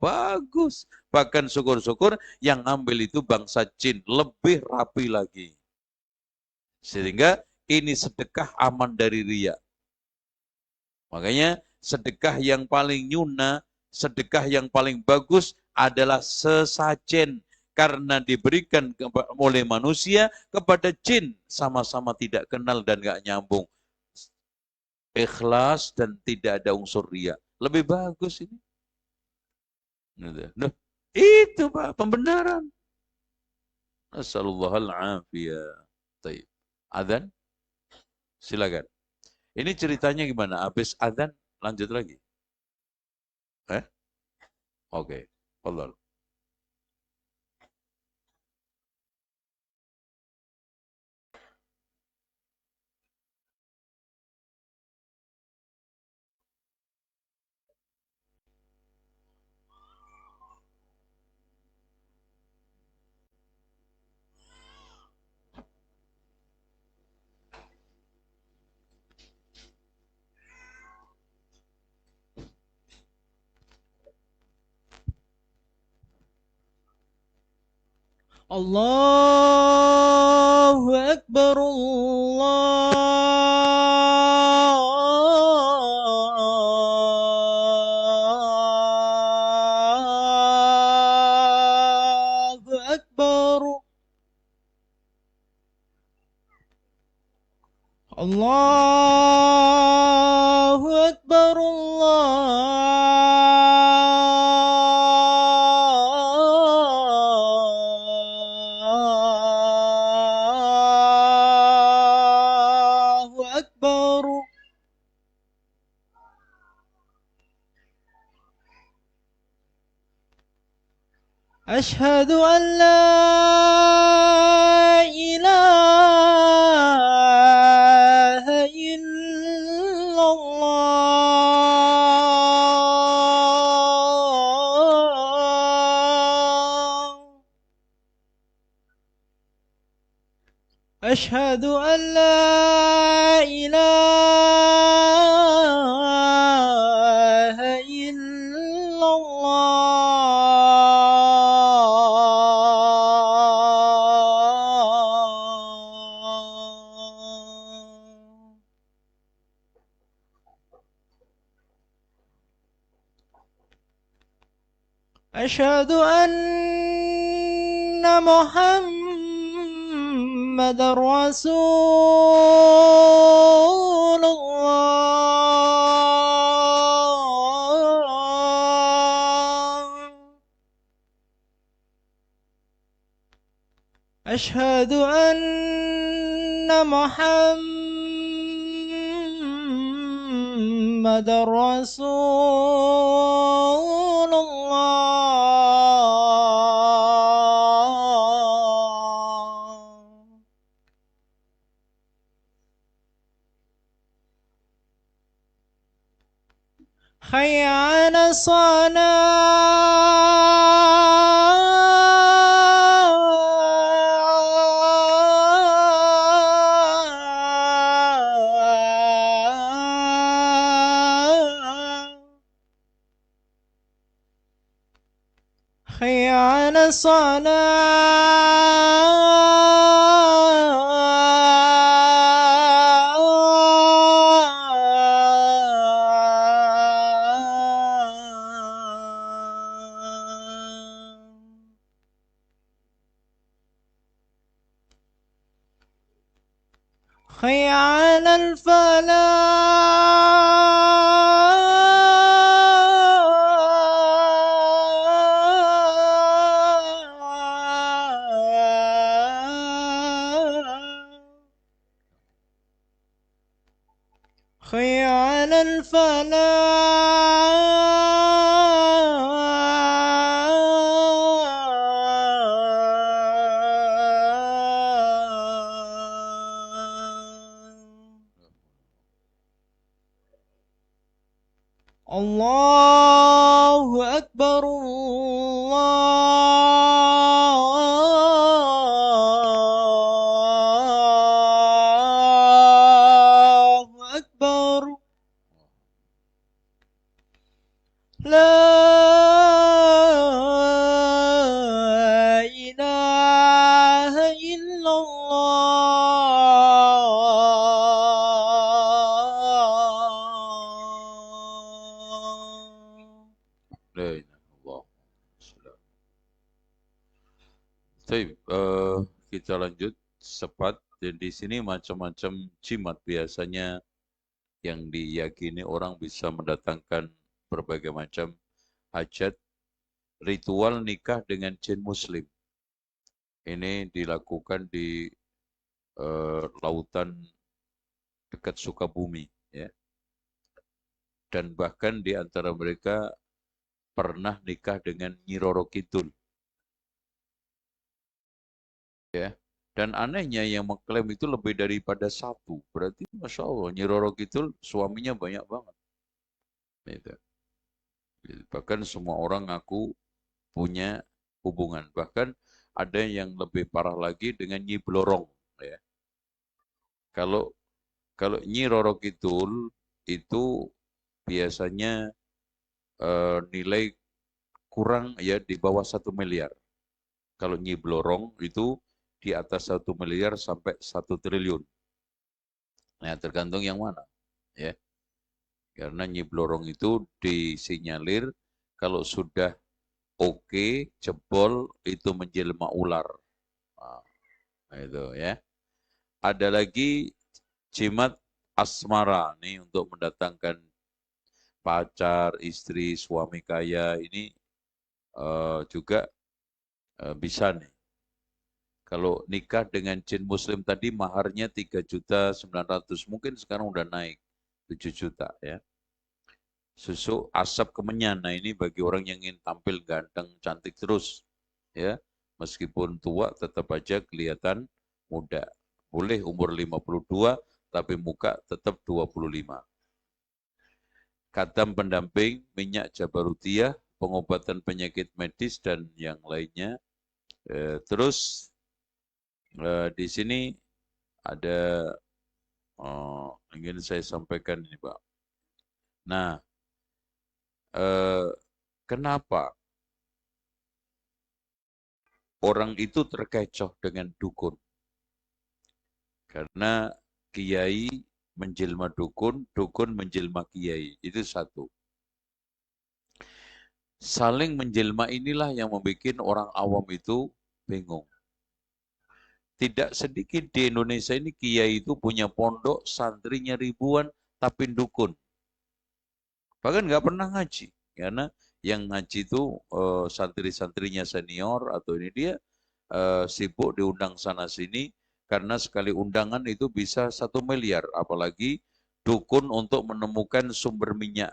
bagus. Bahkan syukur-syukur yang ngambil itu bangsa jin, lebih rapi lagi. Sehingga ini sedekah aman dari riya. Makanya sedekah yang paling nyuna, sedekah yang paling bagus adalah sesajen, karena diberikan oleh manusia kepada jin, sama-sama tidak kenal dan gak nyambung. Ikhlas dan tidak ada unsur riya. Lebih bagus ini. Nah, itu Pak, pembenaran. Nasallallahu al-afiyah. Taib. Adzan? Silakan. Ini ceritanya gimana? Habis adzan lanjut lagi? Oke. Allah. Allahu Akbar, Allahu Akbar, Allahu Akbar, Allahu Akbar. أشهد أن لا إله أشهد أن لا إله إلا الله. أشهد أن محمد رسول الله. أشهد أن محمد رسول الله. حي على الصلاة. حي على الصلاة. حي على الفلاح. حي على الفلاح. الله أكبر الله أكبر. لا إله إلا الله. La ilaha illallah. Baik, kita lanjut sepat. Dan di sini macam-macam jimat biasanya yang diyakini orang bisa mendatangkan berbagai macam hajat. Ritual nikah dengan jin muslim. Ini dilakukan di lautan dekat Sukabumi, ya. Dan bahkan di antara mereka pernah nikah dengan Nyi Roro Kidul. Ya. Dan anehnya yang mengklaim itu lebih daripada satu. Berarti Masya Allah, Nyi Roro Kidul suaminya banyak banget. Gitu. Bahkan semua orang ngaku punya hubungan. Bahkan ada yang lebih parah lagi dengan Nyi Blorong. Ya. Kalau Nyi Roro Kidul itu biasanya nilai kurang ya di bawah 1 miliar. Kalau Nyi Blorong itu di atas 1 miliar sampai 1 triliun. Nah, tergantung yang mana, ya. Karena Nyi Blorong itu disinyalir kalau sudah oke, jebol itu menjelma ular. Nah, itu ya. Ada lagi jimat asmara nih untuk mendatangkan pacar, istri, suami kaya ini juga bisa nih. Kalau nikah dengan jin muslim tadi maharnya 3.900.000, mungkin sekarang udah naik 7 juta ya. Susu asap kemenyan, nah ini bagi orang yang ingin tampil ganteng, cantik terus ya. Meskipun tua tetap aja kelihatan muda. Boleh umur 52 tapi muka tetap 25. Khatam pendamping, minyak jabarutiyah, pengobatan penyakit medis dan yang lainnya. Terus di sini ada ingin saya sampaikan ini Pak. Nah, kenapa orang itu terkecoh dengan dukun? Karena kiai menjelma dukun, dukun menjelma kiai. Itu satu. Saling menjelma inilah yang membuat orang awam itu bingung. Tidak sedikit di Indonesia ini kiai itu punya pondok, santrinya ribuan, tapi dukun. Bahkan nggak pernah ngaji. Karena yang ngaji itu santri-santrinya senior atau ini dia sibuk diundang sana sini. Karena sekali undangan itu bisa 1 miliar. Apalagi dukun untuk menemukan sumber minyak.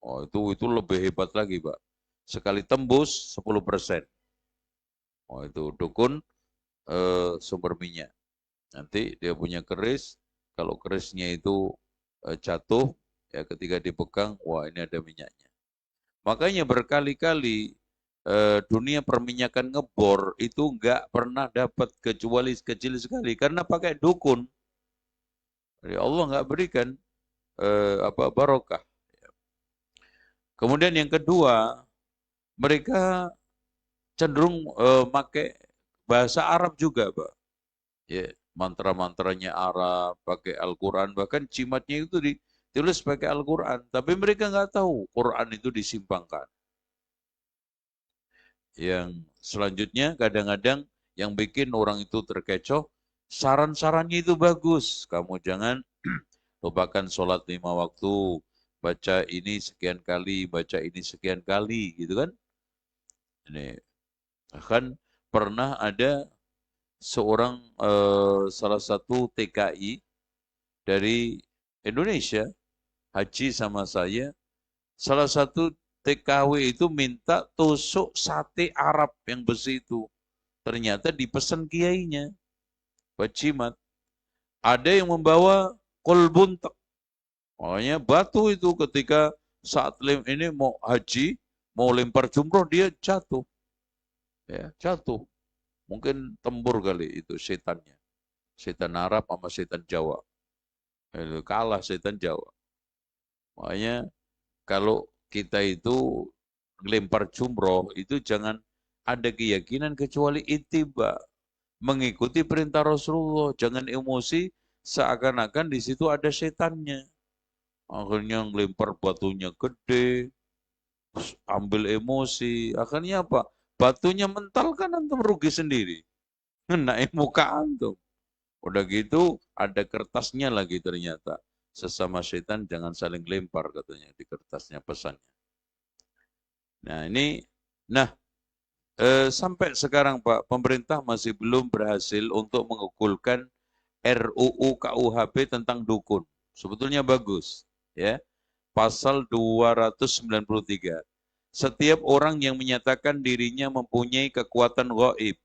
Oh, itu lebih hebat lagi, Pak. Sekali tembus 10%. Oh, itu dukun sumber minyak. Nanti dia punya keris, kalau kerisnya itu jatuh, ya ketika dipegang, wah ini ada minyaknya. Makanya berkali-kali dunia perminyakan ngebor itu nggak pernah dapat kecuali kecil sekali karena pakai dukun. Jadi Allah nggak berikan barokah. Kemudian yang kedua, mereka cenderung pakai bahasa Arab juga, Pak. Ya, mantra-mantranya Arab, pakai Al-Quran, bahkan jimatnya itu ditulis pakai Al-Quran. Tapi mereka nggak tahu Quran itu disimpangkan. Yang selanjutnya kadang-kadang yang bikin orang itu terkecoh, saran-sarannya itu bagus. Kamu jangan lupakan sholat 5 waktu, baca ini sekian kali, baca ini sekian kali, gitu kan? Ini akan pernah ada seorang salah satu TKI dari Indonesia haji sama saya, salah satu TKW itu minta tusuk sate Arab yang besi itu. Ternyata dipesan kiainya, bajimat. Ada yang membawa kolbuntek. Makanya batu itu ketika saat ini mau haji, mau lempar jumroh, dia jatuh. Ya, jatuh. Mungkin tembur kali itu setannya. Setan Arab sama setan Jawa. Kalah setan Jawa. Makanya kalau kita itu lempar jumroh itu jangan ada keyakinan kecuali ittiba, mengikuti perintah Rasulullah. Jangan emosi seakan-akan di situ ada setannya. Akhirnya ngelempar batunya gede, ambil emosi. Akhirnya apa? Batunya mental kan antum rugi sendiri. Ngenai muka antum. Udah gitu ada kertasnya lagi ternyata. Sesama setan jangan saling lempar katanya di kertasnya pesannya. Nah ini, sampai sekarang Pak, pemerintah masih belum berhasil untuk mengukulkan RUU KUHP tentang dukun. Sebetulnya bagus, ya. Pasal 293. Setiap orang yang menyatakan dirinya mempunyai kekuatan gaib,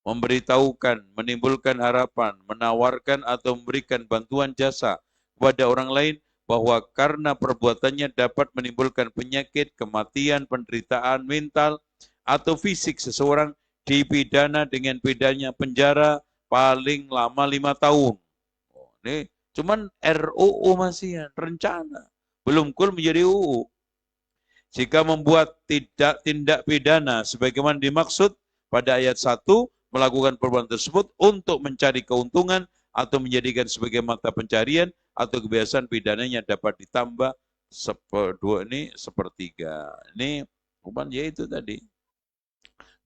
memberitahukan, menimbulkan harapan, menawarkan atau memberikan bantuan jasa kepada orang lain bahwa karena perbuatannya dapat menimbulkan penyakit, kematian, penderitaan mental atau fisik seseorang dipidana dengan pidana penjara paling lama 5 tahun. Oh, ini cuman RUU masih rencana, belum kul menjadi UU. Jika membuat tindak pidana sebagaimana dimaksud pada ayat 1, melakukan perbuatan tersebut untuk mencari keuntungan atau menjadikan sebagai mata pencarian atau kebiasaan pidananya dapat ditambah sepertiga. Ini hukuman ya itu tadi.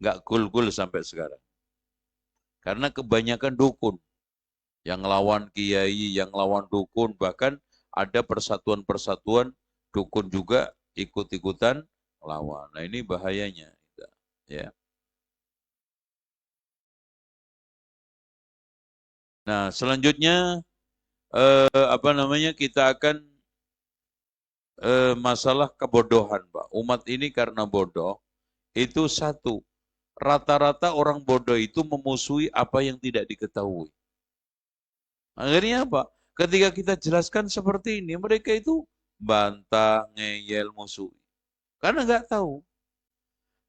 Nggak kul-kul sampai sekarang. Karena kebanyakan dukun. Yang lawan kiai, yang lawan dukun, bahkan ada persatuan-persatuan dukun juga ikut-ikutan lawan. Nah ini bahayanya. Ya. Nah selanjutnya kita akan masalah kebodohan, Pak. Umat ini karena bodoh itu satu. Rata-rata orang bodoh itu memusuhi apa yang tidak diketahui. Akhirnya apa? Ketika kita jelaskan seperti ini, mereka itu bantah, ngeyel, musuhi. Karena nggak tahu.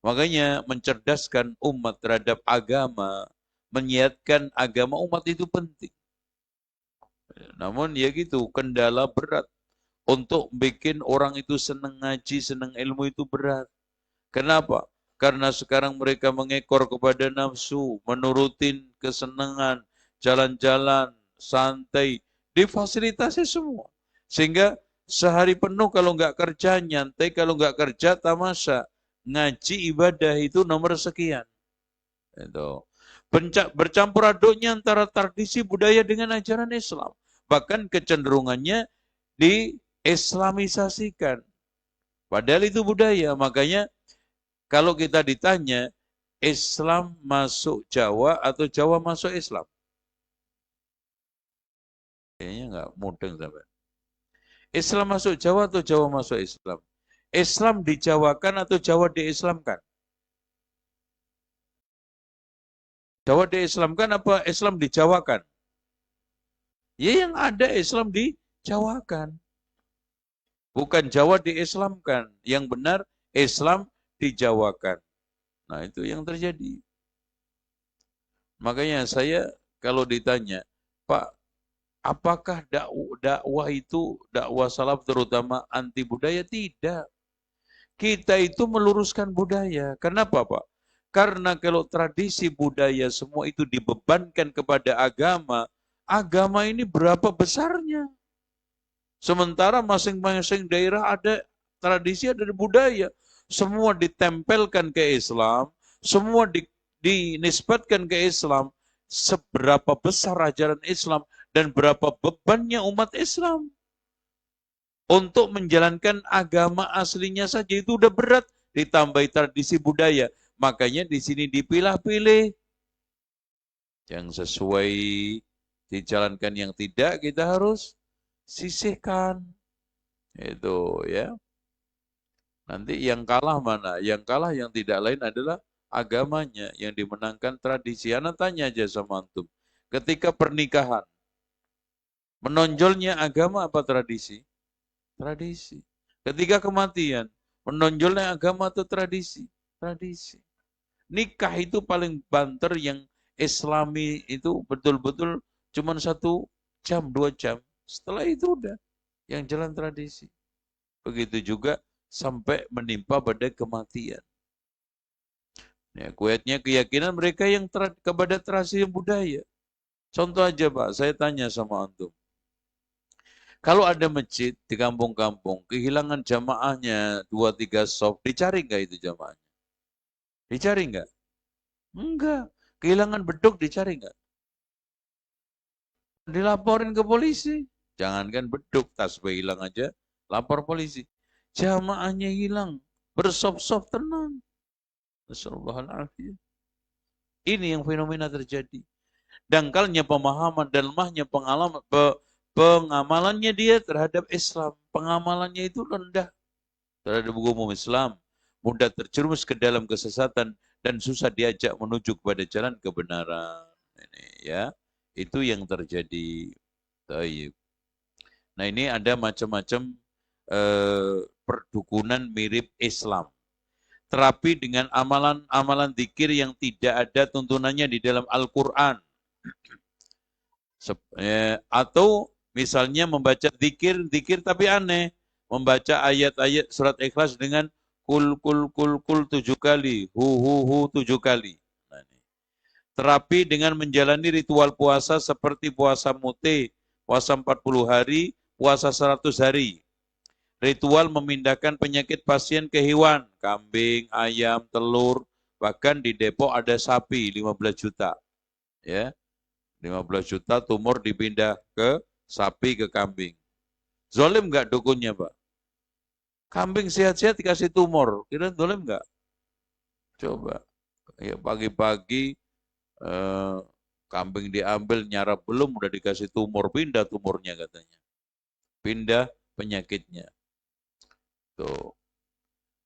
Makanya mencerdaskan umat terhadap agama, menyiapkan agama umat itu penting. Namun ya gitu, kendala berat. Untuk bikin orang itu senang ngaji, senang ilmu itu berat. Kenapa? Karena sekarang mereka mengekor kepada nafsu, menurutin kesenangan, jalan-jalan, santai, difasilitasi semua. Sehingga sehari penuh kalau nggak kerja, nyantai, kalau nggak kerja, tamasya. Ngaji ibadah itu nomor sekian. Itu. Bercampur aduknya antara tradisi budaya dengan ajaran Islam. Bahkan kecenderungannya di-islamisasikan. Padahal itu budaya. Makanya kalau kita ditanya, Islam masuk Jawa atau Jawa masuk Islam? Kayaknya nggak mudeng sampai. Islam masuk Jawa atau Jawa masuk Islam? Islam dijawakan atau Jawa diislamkan? Jawa diislamkan apa Islam dijawakan? Ya yang ada Islam dijawakan. Bukan Jawa diislamkan. Yang benar Islam dijawakan. Nah itu yang terjadi. Makanya saya kalau ditanya, Pak, apakah dakwah itu, dakwah salaf terutama anti budaya? Tidak. Kita itu meluruskan budaya. Kenapa Pak? Karena kalau tradisi budaya semua itu dibebankan kepada agama, agama ini berapa besarnya? Sementara masing-masing daerah ada tradisi, ada budaya. Semua ditempelkan ke Islam, semua dinisbatkan ke Islam. Seberapa besar ajaran Islam dan berapa bebannya umat Islam untuk menjalankan agama aslinya saja itu udah berat, ditambah tradisi budaya. Makanya di sini dipilah-pilih. Yang sesuai dijalankan, yang tidak kita harus sisihkan. Itu ya. Nanti yang kalah mana? Yang kalah yang tidak lain adalah agamanya, yang dimenangkan tradisi. Anak tanya aja sama antum. Ketika pernikahan, menonjolnya agama apa tradisi? Tradisi. Ketika kematian, menonjolnya agama atau tradisi? Tradisi. Nikah itu paling banter yang Islami itu betul-betul cuma 1 jam, 2 jam. Setelah itu udah yang jalan tradisi. Begitu juga sampai menimpa pada kematian. Ya, kuatnya keyakinan mereka yang kepada tradisi budaya. Contoh aja Pak, saya tanya sama antum. Kalau ada masjid di kampung-kampung, kehilangan jamaahnya 2-3 shaf, dicari nggak itu jamaahnya? Dicari nggak? Enggak. Kehilangan beduk dicari nggak? Dilaporin ke polisi. Jangankan beduk, tasbih hilang aja, lapor polisi. Jamaahnya hilang, bersop-sop tenang. Nasallallahu. Ini yang fenomena terjadi. Dangkalnya pemahaman dan lemahnya pengamalannya dia terhadap Islam. Pengamalannya itu rendah terhadap hukum Islam. Mudah terjerumus ke dalam kesesatan dan susah diajak menuju kepada jalan kebenaran. Ini ya, itu yang terjadi. Nah ini ada macam-macam perdukunan mirip Islam. Terapi dengan amalan-amalan zikir yang tidak ada tuntunannya di dalam Al-Quran. Atau misalnya membaca zikir tapi aneh. Membaca ayat-ayat surat Ikhlas dengan kul 7 kali, hu 7 kali. Nah, ini. Terapi dengan menjalani ritual puasa seperti puasa mute, puasa 40 hari, puasa 100 hari. Ritual memindahkan penyakit pasien ke hewan, kambing, ayam, telur, bahkan di Depok ada sapi 15 juta. Ya. 15 juta tumor dipindah ke sapi, ke kambing. Zolim enggak dukunnya, Pak? Kambing sehat-sehat dikasih tumor, kira zolim enggak? Coba. Ya, pagi-pagi kambing diambil, nyarap belum, udah dikasih tumor, pindah tumornya katanya. Pindah penyakitnya. Tuh.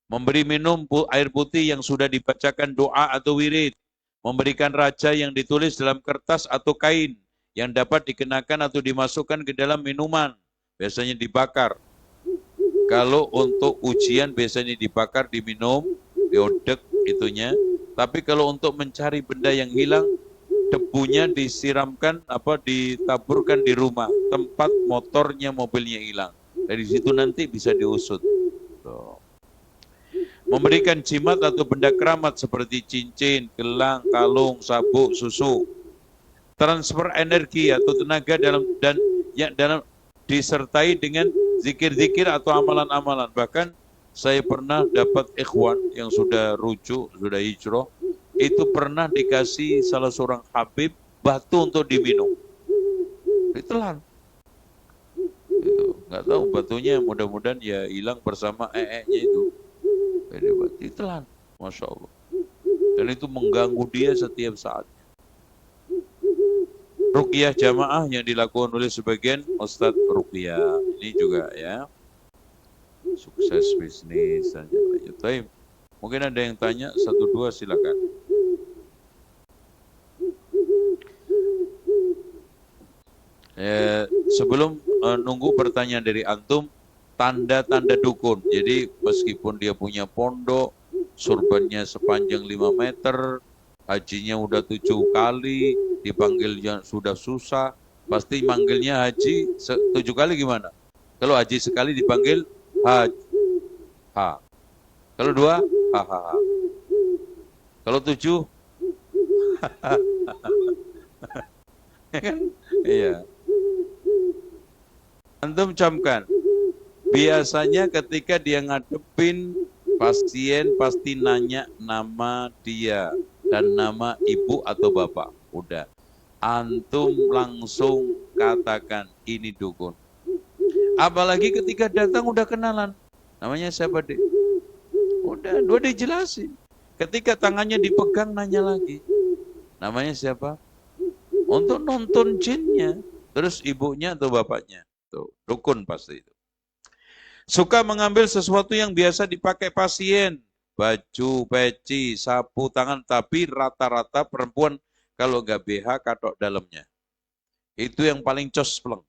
Memberi minum air putih yang sudah dibacakan doa atau wirid. Memberikan raja yang ditulis dalam kertas atau kain yang dapat dikenakan atau dimasukkan ke dalam minuman. Biasanya dibakar. Kalau untuk ujian biasanya dibakar, diminum, diodek itunya. Tapi kalau untuk mencari benda yang hilang, debunya disiramkan ditaburkan di rumah tempat motornya mobilnya hilang. Dari situ nanti bisa diusut. Tuh. Memberikan jimat atau benda keramat seperti cincin, gelang, kalung, sabuk, susu. Transfer energi atau tenaga dalam disertai dengan zikir-zikir atau amalan-amalan. Bahkan saya pernah dapat ikhwan yang sudah rujuk, sudah hijrah, itu pernah dikasih salah seorang habib batu untuk diminum. Ditelan. Gitu. Nggak tahu batunya, mudah-mudahan ya hilang bersama nya itu. Jadi ditelan, Masya Allah. Dan itu mengganggu dia setiap saat. Ruqyah jamaah yang dilakukan oleh sebagian Ustadz Ruqyah. Ini juga ya. Sukses bisnis dan lain-lain. Mungkin ada yang tanya, 1-2 silakan. Sebelum nunggu pertanyaan dari antum, tanda-tanda dukun. Jadi meskipun dia punya pondok, surbannya sepanjang 5 meter, hajinya udah 7 kali, dipanggilnya sudah susah, pasti manggilnya haji 7 kali gimana? Kalau haji sekali dipanggil haji, ha. Kalau 2, ha ha ha. Kalau 7, iya. Antum camkan, biasanya ketika dia ngadepin pasien pasti nanya nama dia dan nama ibu atau bapak. Udah, antum langsung katakan ini dukun. Apalagi ketika datang udah kenalan, namanya siapa dek? Udah, dua dijelasin. Ketika tangannya dipegang nanya lagi, namanya siapa? Untuk nonton jinnya, terus ibunya atau bapaknya. Tuh, dukun pasti itu. Suka mengambil sesuatu yang biasa dipakai pasien, baju, peci, sapu tangan, tapi rata-rata perempuan kalau nggak BH katok dalamnya. Itu yang paling cospleng.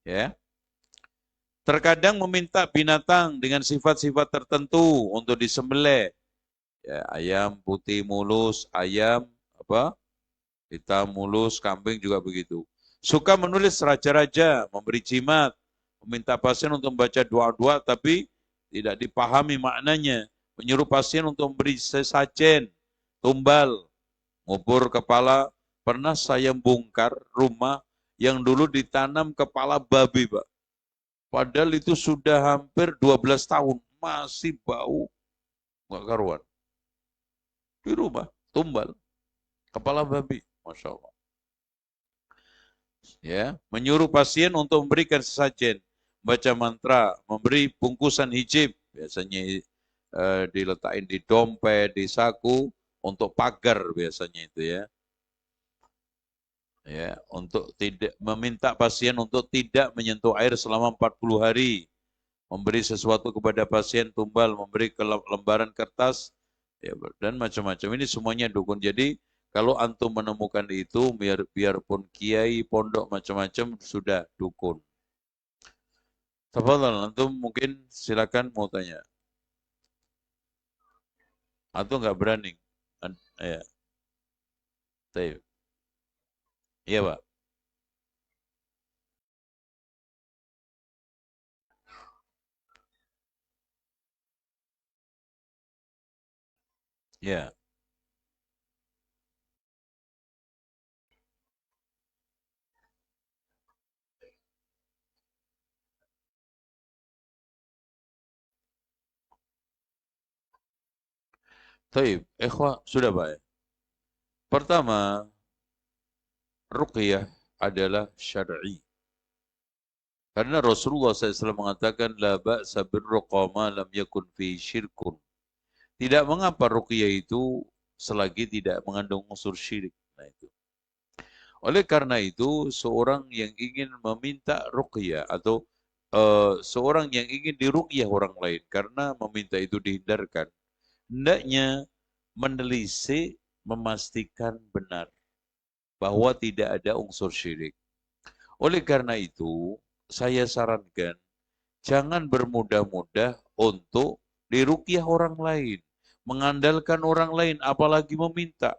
Ya. Terkadang meminta binatang dengan sifat-sifat tertentu untuk disembelih. Ya, ayam putih mulus, ayam hitam mulus, kambing juga begitu. Suka menulis raja-raja, memberi jimat, meminta pasien untuk membaca doa-doa tapi tidak dipahami maknanya, menyuruh pasien untuk memberi sesajen, tumbal, ngubur kepala. Pernah saya bongkar rumah yang dulu ditanam kepala babi, Pak. Padahal itu sudah hampir 12 tahun, masih bau, nggak karuan. Di rumah, tumbal, kepala babi, Masya Allah. Ya, menyuruh pasien untuk memberikan sesajen, baca mantra, memberi bungkusan hijab, biasanya diletakin di dompet, di saku, untuk pagar biasanya itu ya. Ya, untuk tidak meminta pasien untuk tidak menyentuh air selama 40 hari, memberi sesuatu kepada pasien, tumbal, memberi lembaran kertas, ya, dan macam-macam. Ini semuanya dukun. Jadi kalau antum menemukan itu, biarpun kiai, pondok, macam-macam, sudah dukun. Tafadhal, antum mungkin silakan mau tanya. Atau nggak berani? Ya. Baik. Iya, Pak. Ya. Baik, sudah Pak ya. Pertama, ruqyah adalah syar'i. Karena Rasulullah SAW mengatakan, la ba'sa birruqa ma lam yakun fi syirkun. Tidak mengapa ruqyah itu selagi tidak mengandung unsur syirik. Nah itu. Oleh karena itu, seorang yang ingin meminta ruqyah atau seorang yang ingin diruqyah orang lain karena meminta itu dihindarkan, hendaknya menelisik, memastikan benar bahwa tidak ada unsur syirik. Oleh karena itu, saya sarankan jangan bermudah-mudah untuk diruqyah orang lain, mengandalkan orang lain, apalagi meminta.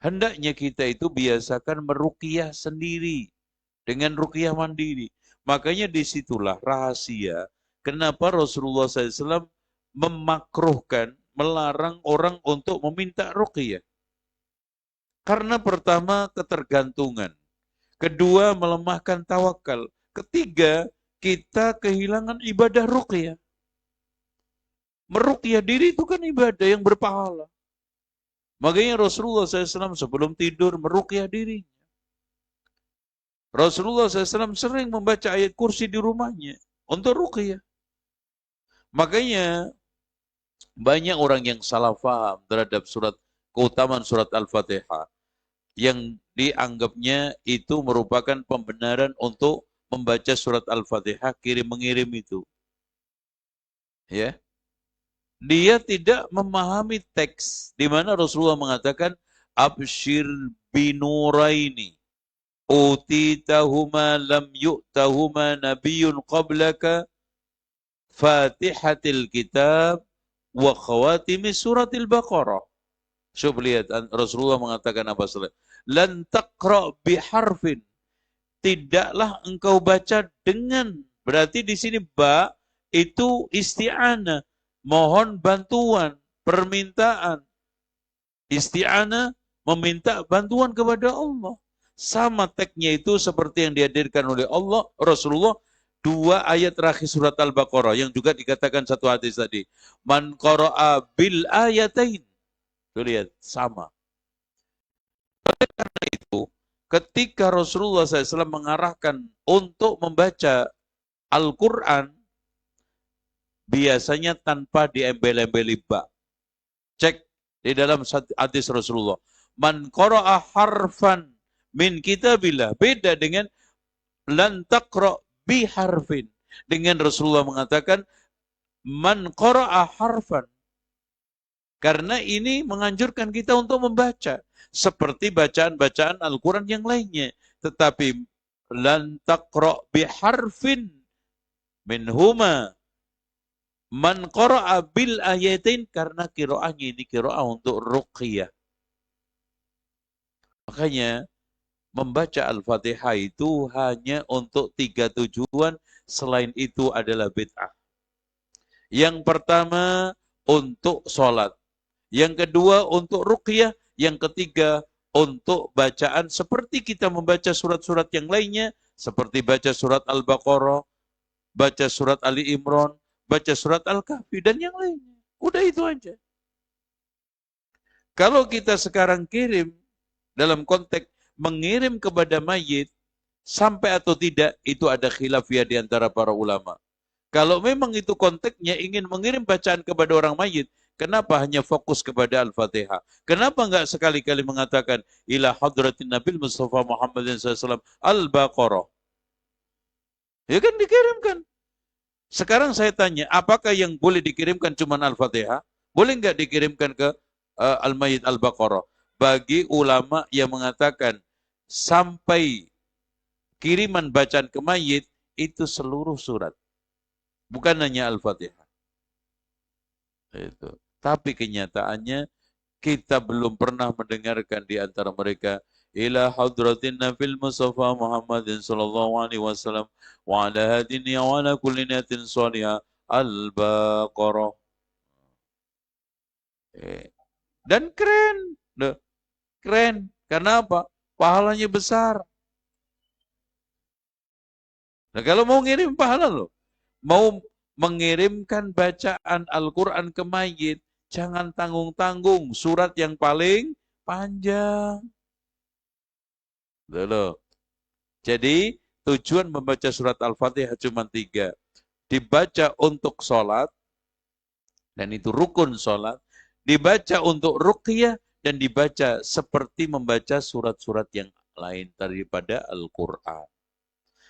Hendaknya kita itu biasakan meruqyah sendiri dengan ruqyah mandiri. Makanya disitulah rahasia kenapa Rasulullah SAW memakruhkan, melarang orang untuk meminta ruqyah. Karena pertama ketergantungan, kedua melemahkan tawakal, ketiga kita kehilangan ibadah ruqyah. Meruqyah diri itu kan ibadah yang berpahala. Makanya Rasulullah SAW sebelum tidur meruqyah diri. Rasulullah SAW sering membaca ayat kursi di rumahnya untuk ruqyah. Makanya banyak orang yang salah faham terhadap keutamaan surat Al-Fatihah yang dianggapnya itu merupakan pembenaran untuk membaca surat Al-Fatihah kirim-mengirim itu. Ya. Dia tidak memahami teks di mana Rasulullah mengatakan absyir binuraini utitahuma lam yu'tahuma nabiyyun qablaka Fatihatil Kitab wa khawatimi suratil Baqarah. Coba lihat Rasulullah mengatakan apa salah. Lan taqra biharfin. Tidaklah engkau baca dengan, berarti di sini ba itu isti'anah, mohon bantuan, permintaan. Isti'anah meminta bantuan kepada Allah. Sama teksnya itu seperti yang dihadirkan oleh Allah, Rasulullah, 2 ayat terakhir surat Al-Baqarah yang juga dikatakan satu hadis tadi. Man qara'a bil ayatain. Tuh lihat, sama. Karena itu, ketika Rasulullah SAW mengarahkan untuk membaca Al-Quran, biasanya tanpa diembel-embeli ba. Cek di dalam hadis Rasulullah. Man qara'a harfan min kitabillah. Beda dengan lan taqra' biharfin. Dengan Rasulullah mengatakan man qara'a harfan. Karena ini menganjurkan kita untuk membaca seperti bacaan-bacaan Al-Quran yang lainnya. Tetapi lan taqra' biharfin minhuma man qara'a bil ayatain, karena qiraahnya ini qiraah untuk ruqyah. Makanya membaca Al-Fatihah itu hanya untuk 3 tujuan, selain itu adalah bid'ah. Yang pertama untuk sholat, yang kedua untuk ruqyah, yang ketiga untuk bacaan seperti kita membaca surat-surat yang lainnya, seperti baca surat Al-Baqarah, baca surat Ali Imran, baca surat Al-Kahfi, dan yang lainnya. Udah itu aja. Kalau kita sekarang kirim dalam konteks mengirim kepada mayit, sampai atau tidak, itu ada khilafiyah di antara para ulama. Kalau memang itu konteksnya ingin mengirim bacaan kepada orang mayit, kenapa hanya fokus kepada Al-Fatihah? Kenapa enggak sekali-kali mengatakan ila hadratin Nabil Mustafa Muhammadin SAW Al-Baqarah? Ya kan dikirimkan. Sekarang saya tanya, apakah yang boleh dikirimkan cuma Al-Fatihah? Boleh enggak dikirimkan ke Al-Mayyit Al-Baqarah? Bagi ulama yang mengatakan sampai kiriman bacaan ke mayit itu seluruh surat, bukan hanya Al-Fatihah. Itu. Tapi kenyataannya kita belum pernah mendengarkan di antara mereka ila hadratin Nabil Mustafa Muhammadin sallallahu alaihi wasallam wa ala hadini wa ala kulli niyatin salihah Al-Baqarah. Dan keren. Keren. Karena apa? Pahalanya besar. Nah, kalau mau ngirim pahala loh. Mau mengirimkan bacaan Al-Quran ke mayit, jangan tanggung-tanggung. Surat yang paling panjang. Loh. Jadi, tujuan membaca surat Al-Fatihah cuma 3. Dibaca untuk sholat, dan itu rukun sholat. Dibaca untuk ruqyah, dan dibaca seperti membaca surat-surat yang lain daripada Al-Quran.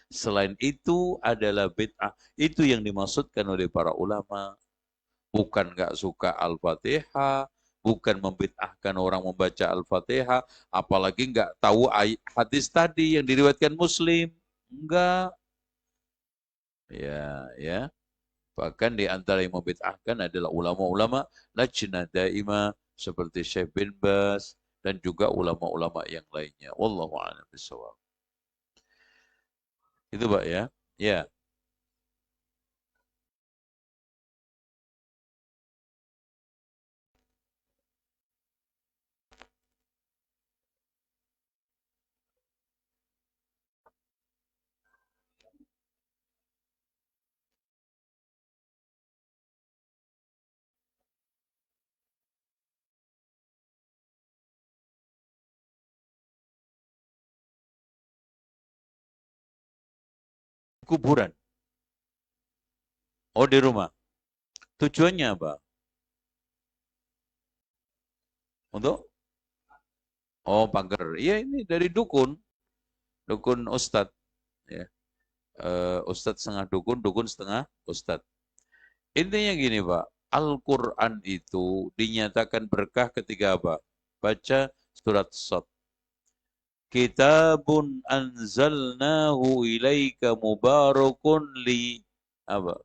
Selain itu adalah bid'ah. Itu yang dimaksudkan oleh para ulama. Bukan nggak suka Al-Fatihah, bukan membid'ahkan orang membaca Al-Fatihah, apalagi nggak tahu hadis tadi yang diriwayatkan Muslim. Enggak. Ya. Bahkan di antara yang membid'ahkan adalah ulama-ulama lajnah daimah seperti Syekh bin Baz, dan juga ulama-ulama yang lainnya. Wallahu a'lam bishawab. Itu Pak ya. Ya. Kuburan. Oh, di rumah. Tujuannya apa? Untuk? Oh, pagar. Iya, ini dari dukun. Dukun ustadz. Ya. Ustadz setengah dukun, dukun setengah ustadz. Intinya gini Pak, Al-Quran itu dinyatakan berkah ketika apa? Baca surat Shad. Kitabun anzalnahu ilaika mubarakun li apa?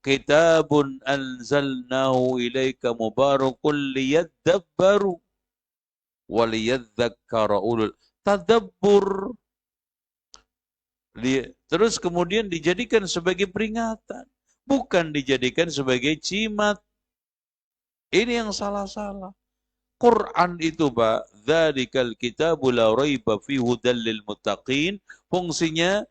Kitabun anzalnahu ilaika mubarakun liyadabbaru waliyadzakkara ulul tadabbur. Terus kemudian dijadikan sebagai peringatan, bukan dijadikan sebagai jimat. Ini yang salah-salah. Quran itu Pak, dzalikal kitabul la raiba fihi hudal lil muttaqin, fungsinya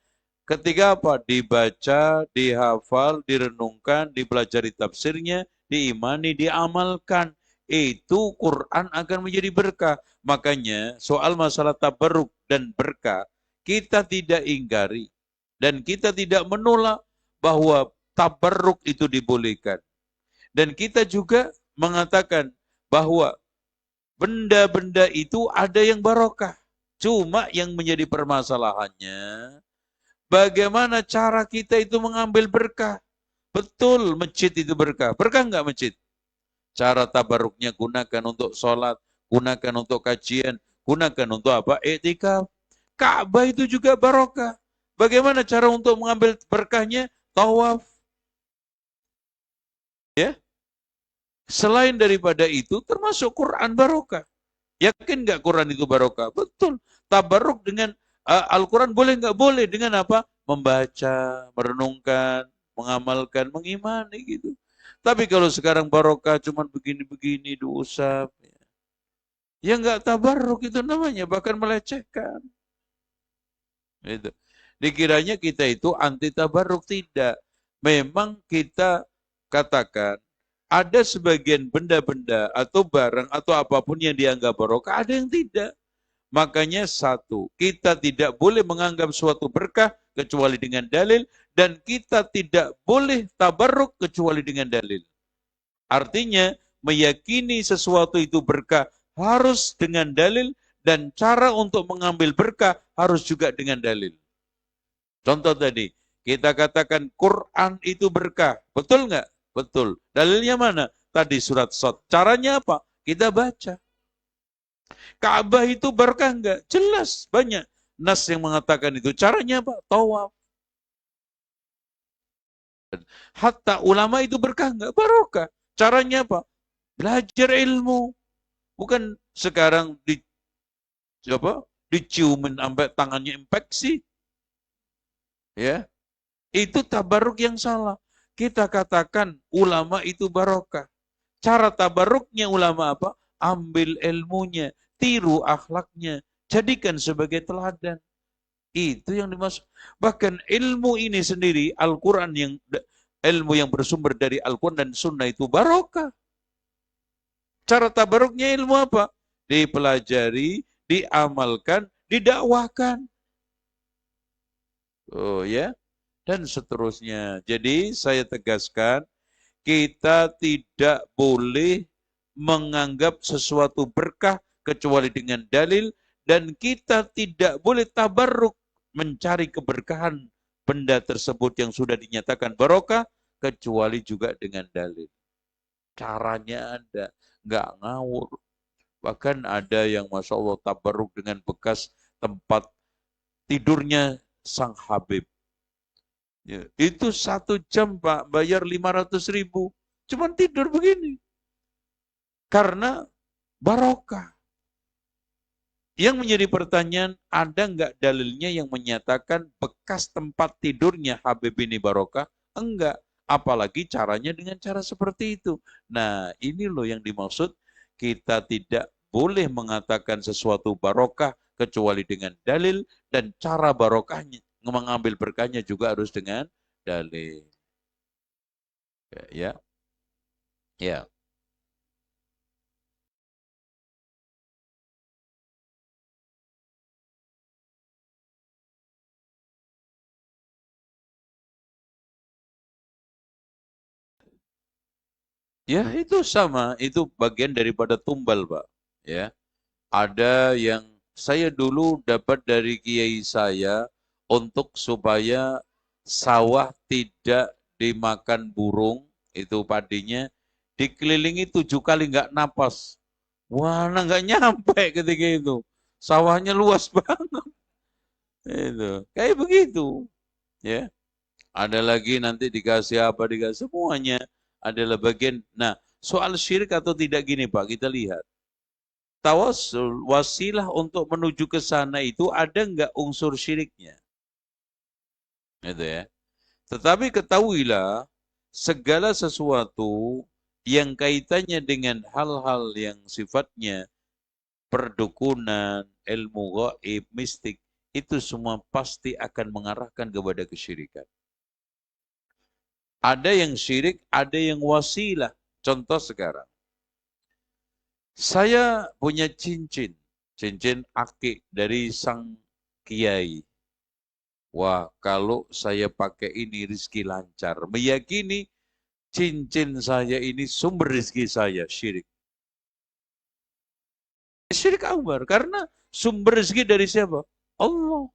ketika apa? Dibaca, dihafal, direnungkan, dipelajari tafsirnya, diimani, diamalkan. Itu Quran akan menjadi berkah. Makanya soal masalah tabarruk dan berkah, kita tidak ingkari dan kita tidak menolak bahwa tabarruk itu dibolehkan. Dan kita juga mengatakan bahwa benda-benda itu ada yang barokah. Cuma yang menjadi permasalahannya, bagaimana cara kita itu mengambil berkah. Betul, masjid itu berkah. Berkah enggak masjid? Cara tabarruknya gunakan untuk sholat, gunakan untuk kajian, gunakan untuk apa? I'tikaf. Ka'bah itu juga barokah. Bagaimana cara untuk mengambil berkahnya? Tawaf. Ya. Selain daripada itu, termasuk Quran barokah. Yakin nggak Quran itu barokah? Betul. Tabarruk dengan Al-Quran boleh nggak? Boleh. Dengan apa? Membaca, merenungkan, mengamalkan, mengimani gitu. Tapi kalau sekarang barokah cuma begini-begini diusap. Ya nggak tabarruk itu namanya, bahkan melecehkan. Itu. Dikiranya kita itu anti tabarruk, tidak. Memang kita katakan ada sebagian benda-benda atau barang atau apapun yang dianggap barokah, ada yang tidak. Makanya satu, kita tidak boleh menganggap suatu berkah kecuali dengan dalil, dan kita tidak boleh tabarruk kecuali dengan dalil. Artinya, meyakini sesuatu itu berkah harus dengan dalil, dan cara untuk mengambil berkah harus juga dengan dalil. Contoh tadi, kita katakan Quran itu berkah. Betul nggak? Betul. Dalilnya mana? Tadi surat Shad. Caranya apa? Kita baca. Ka'bah itu berkah nggak? Jelas, banyak nas yang mengatakan itu. Caranya apa? Tawaf. Hatta ulama itu berkah nggak? Barokah. Caranya apa? Belajar ilmu. Bukan sekarang diciumin sampai tangannya infeksi. Ya, itu tabarruk yang salah. Kita katakan ulama itu barokah. Cara tabarruknya ulama apa? Ambil ilmunya, tiru akhlaknya, jadikan sebagai teladan. Itu yang dimaksud. Bahkan ilmu ini sendiri, Al-Quran ilmu yang bersumber dari Al-Quran dan Sunnah itu barokah. Cara tabarruknya ilmu apa? Dipelajari, diamalkan, didakwahkan. Oh ya, dan seterusnya. Jadi saya tegaskan, kita tidak boleh menganggap sesuatu berkah kecuali dengan dalil, dan kita tidak boleh tabarruk mencari keberkahan benda tersebut yang sudah dinyatakan barokah kecuali juga dengan dalil. Caranya ada, nggak ngawur. Bahkan ada yang Masya Allah tabarruk dengan bekas tempat tidurnya sang Habib. Ya, itu 1 jam Pak, bayar 500.000. Cuman tidur begini. Karena barokah. Yang menjadi pertanyaan, ada nggak dalilnya yang menyatakan bekas tempat tidurnya Habib ini barokah? Enggak. Apalagi caranya dengan cara seperti itu. Nah, ini loh yang dimaksud, kita tidak boleh mengatakan sesuatu barokah kecuali dengan dalil, dan cara barokahnya, mengambil berkahnya juga harus dengan dalil. Ya, ya. Ya, itu sama, itu bagian daripada tumbal, Pak. Ya, ada yang saya dulu dapat dari kiai saya untuk supaya sawah tidak dimakan burung, itu padinya dikelilingi 7 kali nggak napas. Wah, nah nggak nyampe ketika itu. Sawahnya luas banget. Itu kayak begitu, ya. Ada lagi nanti dikasih apa, dikasih semuanya adalah bagian. Nah, soal syirik atau tidak gini Pak, kita lihat. Tawasul, wasilah untuk menuju ke sana itu ada nggak unsur syiriknya? Itu ya. Tetapi ketahuilah, segala sesuatu yang kaitannya dengan hal-hal yang sifatnya perdukunan, ilmu gaib, mistik, itu semua pasti akan mengarahkan kepada kesyirikan. Ada yang syirik, ada yang wasilah. Contoh sekarang, saya punya cincin akik dari sang kiai. Wah, kalau saya pakai ini rizki lancar. Meyakini cincin saya ini sumber rizki saya, syirik. Syirik akbar, karena sumber rizki dari siapa? Allah.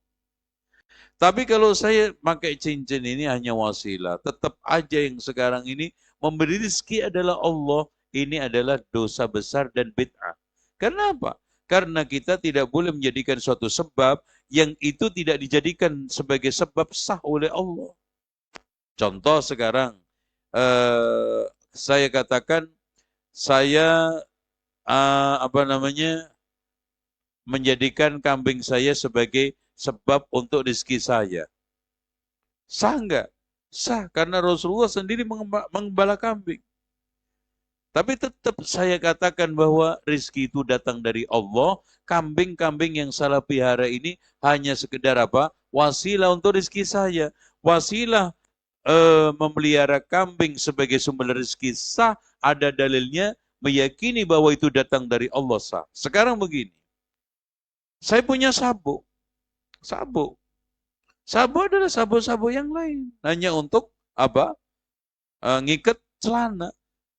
Tapi kalau saya pakai cincin ini hanya wasilah, tetap aja yang sekarang ini memberi rezeki adalah Allah. Ini adalah dosa besar dan bid'ah. Karena apa? Karena kita tidak boleh menjadikan suatu sebab yang itu tidak dijadikan sebagai sebab sah oleh Allah. Contoh sekarang, saya katakan saya menjadikan kambing saya sebagai sebab untuk rezeki saya. Sah enggak? Sah, karena Rasulullah sendiri mengembala kambing. Tapi tetap saya katakan bahwa rezeki itu datang dari Allah. Kambing-kambing yang salah pelihara ini hanya sekedar apa? Wasilah untuk rezeki saya. Wasilah memelihara kambing sebagai sumber rezeki sah, ada dalilnya, meyakini bahwa itu datang dari Allah sah. Sekarang begini, saya punya sabuk. Sabuk. Sabuk adalah sabuk-sabuk yang lain. Hanya untuk apa? Ngikat celana.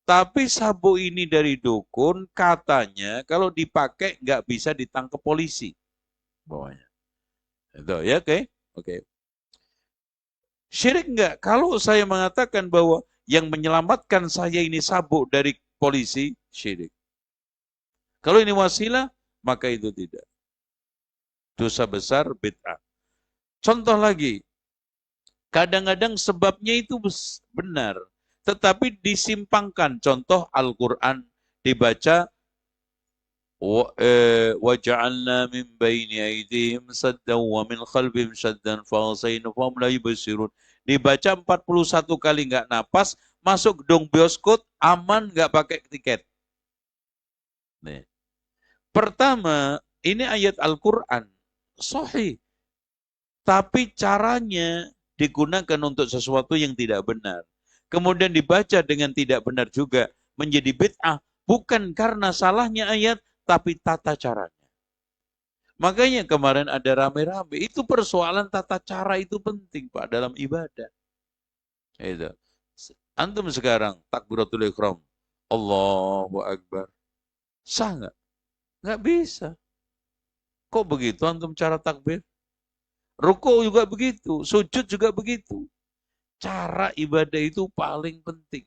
Tapi sabuk ini dari dukun, katanya kalau dipakai nggak bisa ditangkap polisi. Bawahnya. Itu ya, oke? Oke. Syirik nggak? Kalau saya mengatakan bahwa yang menyelamatkan saya ini sabuk dari polisi, syirik. Kalau ini wasilah, maka itu tidak. Dosa besar, bid'ah. Contoh lagi, kadang-kadang sebabnya itu benar, tetapi disimpangkan. Contoh Al-Quran dibaca, وَجَعَلْنَا مِنْ بَيْنِ أَيْدِيهِمْ سَدًّا وَمِنْ خَلْفِهِمْ سَدًّا فَغَشَيْنَاهُمْ لَا يُبْصِرُونَ. Dibaca 41 kali nggak napas, masuk gedung bioskop, aman nggak pakai tiket. Nih. Pertama, ini ayat Al-Quran, sahih. Tapi caranya digunakan untuk sesuatu yang tidak benar. Kemudian dibaca dengan tidak benar juga, menjadi bid'ah. Bukan karena salahnya ayat, tapi tata caranya. Makanya kemarin ada rame-rame. Itu persoalan tata cara itu penting Pak dalam ibadah. Itu. Antum sekarang takbiratul ihram, Allahu Akbar. Sah nggak? Nggak bisa. Kok begitu antum cara takbir? Ruku juga begitu, sujud juga begitu. Cara ibadah itu paling penting.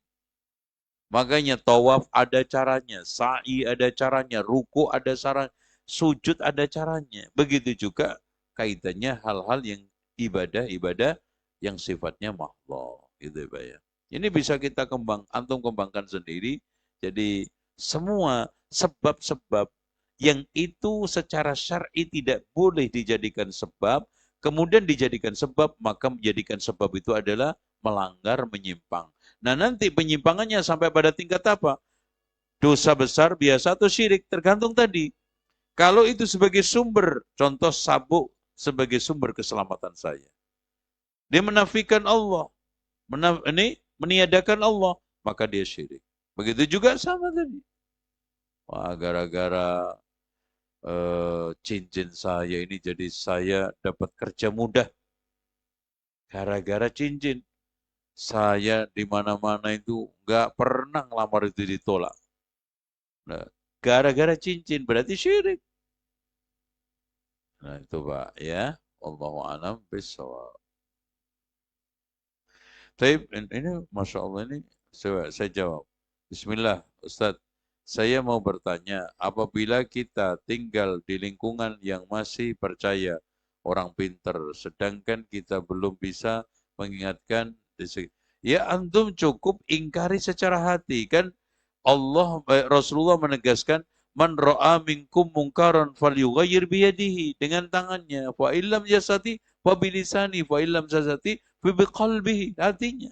Makanya tawaf ada caranya, sa'i ada caranya, ruku ada caranya, sujud ada caranya. Begitu juga kaitannya hal-hal yang ibadah-ibadah yang sifatnya makhluk. Gitu Pak ya. Ini bisa kita antum kembangkan sendiri. Jadi Semua sebab-sebab yang itu secara syar'i tidak boleh dijadikan sebab, kemudian dijadikan sebab, maka menjadikan sebab itu adalah melanggar, menyimpang. Nah nanti penyimpangannya sampai pada tingkat apa? Dosa besar, biasa, atau syirik, tergantung tadi. Kalau itu sebagai sumber, contoh sabuk sebagai sumber keselamatan saya. Dia menafikan Allah, meniadakan Allah, maka dia syirik. Begitu juga sama tadi. Wah, gara-gara cincin saya ini jadi saya dapat kerja mudah. Gara-gara cincin. Saya di mana-mana itu nggak pernah ngelamar itu ditolak. Nah, gara-gara cincin berarti syirik. Nah itu Pak ya. Allahu a'lam bishawab. Tapi ini Masya Allah ini saya jawab. Bismillah Ustadz. Saya mau bertanya, apabila kita tinggal di lingkungan yang masih percaya orang pinter, sedangkan kita belum bisa mengingatkan, ya antum cukup ingkari secara hati. Kan Rasulullah menegaskan, man ra'a minkum mungkaran falyughayyir biyadihi, dengan tangannya, fa illam yasati fa bilisani, fa illam yasati fa biqalbihi, hatinya.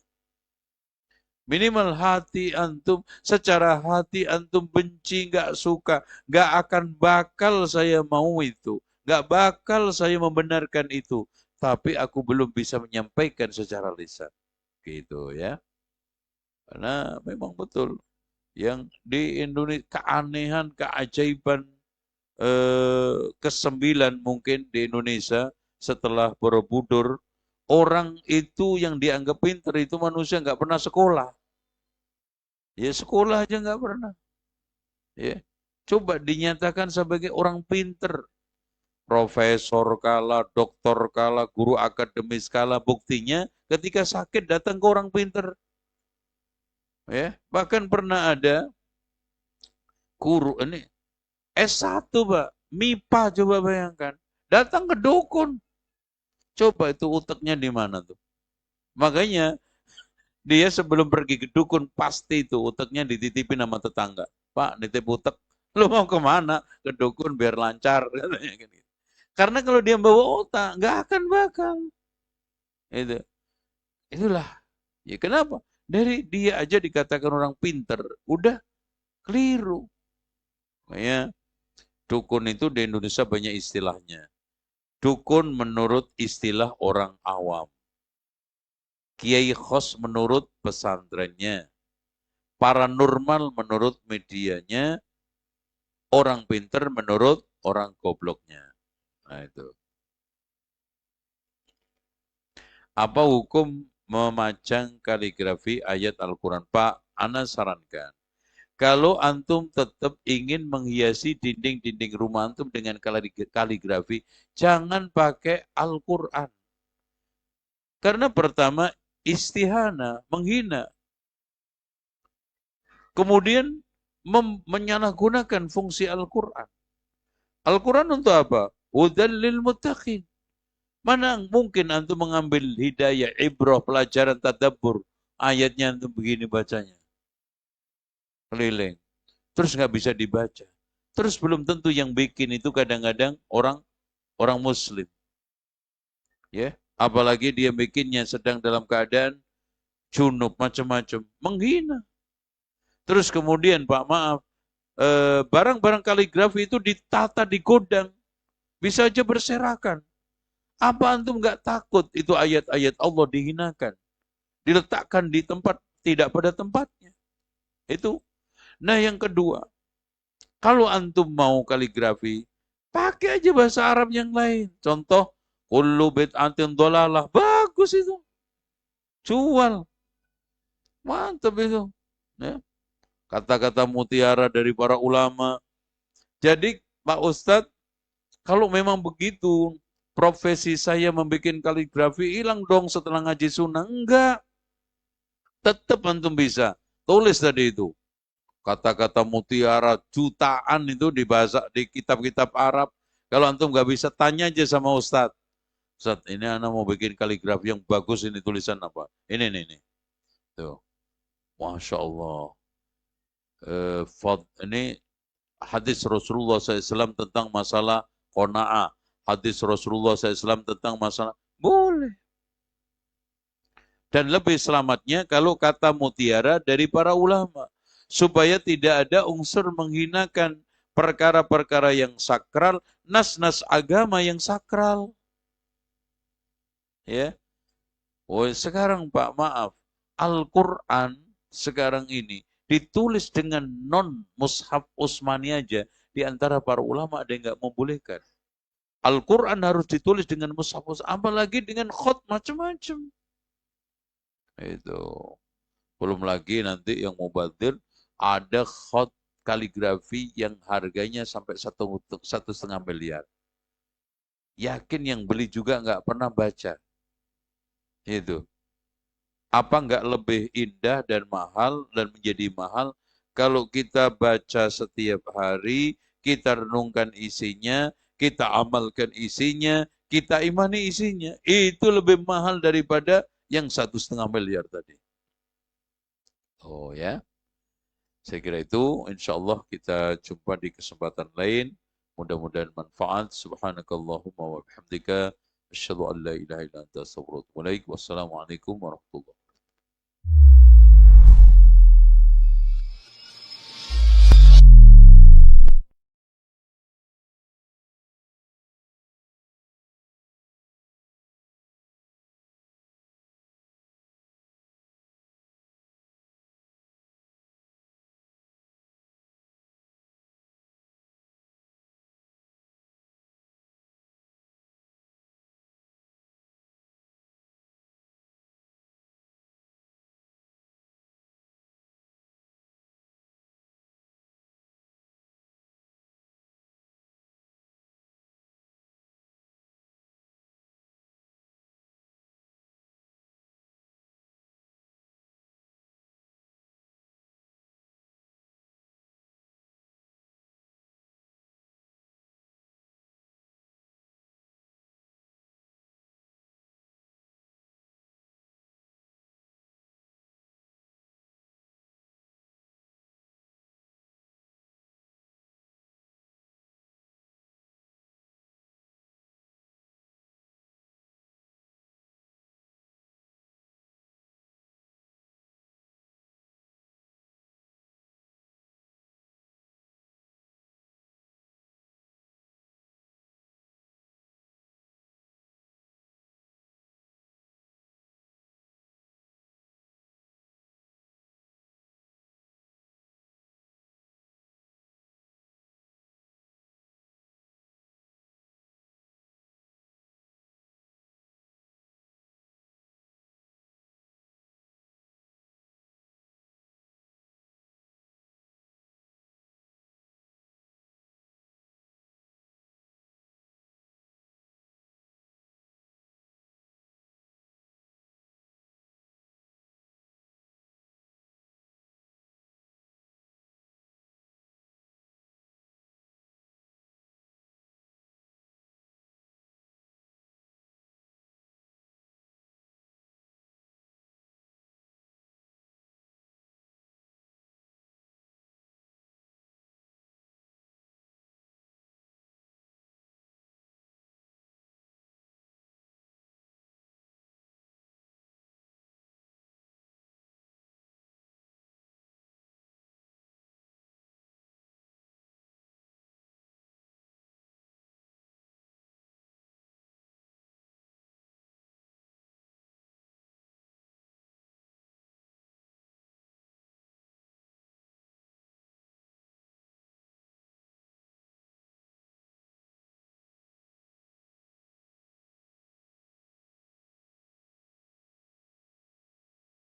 Minimal hati antum, secara hati antum benci, nggak suka, nggak akan bakal saya mau itu, nggak bakal saya membenarkan itu, tapi aku belum bisa menyampaikan secara lisan, gitu ya. Karena memang betul yang di Indonesia keanehan, keajaiban ke-9 mungkin di Indonesia setelah Borobudur, orang itu yang dianggap pinter itu manusia nggak pernah sekolah. Ya sekolah aja nggak pernah. Ya, coba dinyatakan sebagai orang pinter, profesor kala, doktor kala, guru akademis kala, buktinya ketika sakit datang ke orang pinter. Ya, bahkan pernah ada guru ini S1 Pak, MIPA, coba bayangkan, datang ke dukun. Coba itu uteknya di mana tuh? Makanya dia sebelum pergi ke dukun, pasti itu uteknya dititipin sama tetangga. Pak, nitip utek, lu mau kemana? Ke dukun biar lancar. Karena kalau dia bawa otak, nggak akan bakal. Itulah. Ya kenapa? Dari dia aja dikatakan orang pinter, udah keliru. Makanya dukun itu di Indonesia banyak istilahnya. Dukun menurut istilah orang awam. Kiai khos menurut pesantrennya, paranormal menurut medianya, orang pinter menurut orang gobloknya. Nah itu. Apa hukum memajang kaligrafi ayat Al-Quran? Pak, Ana sarankan. Kalau antum tetap ingin menghiasi dinding-dinding rumah antum dengan kaligrafi, jangan pakai Al-Quran. Karena pertama, istihana, menghina. Kemudian menyalahgunakan fungsi Al-Quran. Al-Quran untuk apa? Hudan lil muttaqin. Mana mungkin antum mengambil hidayah, ibrah, pelajaran, tadabbur. Ayatnya antum begini bacanya. Keliling. Terus nggak bisa dibaca. Terus belum tentu yang bikin itu kadang-kadang orang Muslim. Ya, apalagi dia bikinnya sedang dalam keadaan junub, macam-macam, menghina. Terus kemudian Pak maaf, barang-barang kaligrafi itu ditata di gudang, bisa aja berserakan. Apa antum nggak takut itu ayat-ayat Allah dihinakan, diletakkan di tempat tidak pada tempatnya? Itu. Nah yang kedua, kalau antum mau kaligrafi, pakai aja bahasa Arab yang lain. Contoh, kullu bid'atin dhalalah, bagus itu. Jual. Mantap itu. Ya. Kata-kata mutiara dari para ulama. Jadi Pak Ustadz, kalau memang begitu, profesi saya membuat kaligrafi hilang dong setelah ngaji sunnah. Enggak. Tetap antum bisa. Tulis tadi itu. Kata-kata mutiara jutaan itu di bahasa di kitab-kitab Arab. Kalau antum nggak bisa, tanya aja sama Ustadz. Ustadz, ini anak mau bikin kaligrafi yang bagus, ini tulisan apa? Ini. Tuh. Masya Allah. ini hadis Rasulullah SAW tentang masalah qanaah, hadis Rasulullah SAW tentang masalah, boleh. Dan lebih selamatnya kalau kata mutiara dari para ulama, supaya tidak ada unsur menghinakan perkara-perkara yang sakral, nas-nas agama yang sakral. Ya, oh sekarang Pak, maaf, Al-Quran sekarang ini ditulis dengan non-mushaf Utsmani aja, di antara para ulama ada yang nggak membolehkan. Al-Quran harus ditulis dengan mushaf Utsmani, apalagi dengan khot macam-macam. Itu. Belum lagi nanti yang mubadir, ada khot kaligrafi yang harganya sampai 1,5 miliar. Yakin yang beli juga nggak pernah baca. Itu. Apa nggak lebih indah dan mahal dan menjadi mahal kalau kita baca setiap hari, kita renungkan isinya, kita amalkan isinya, kita imani isinya. Itu lebih mahal daripada yang 1,5 miliar tadi. Oh ya, saya kira itu. Insya Allah kita jumpa di kesempatan lain. Mudah-mudahan manfaat. Subhanakallahumma wa bihamdika. Asyhadu an la ilaha illa anta astaghfiruka wa atubu ilaik. Wassalamualaikum warahmatullahi wabarakatuh.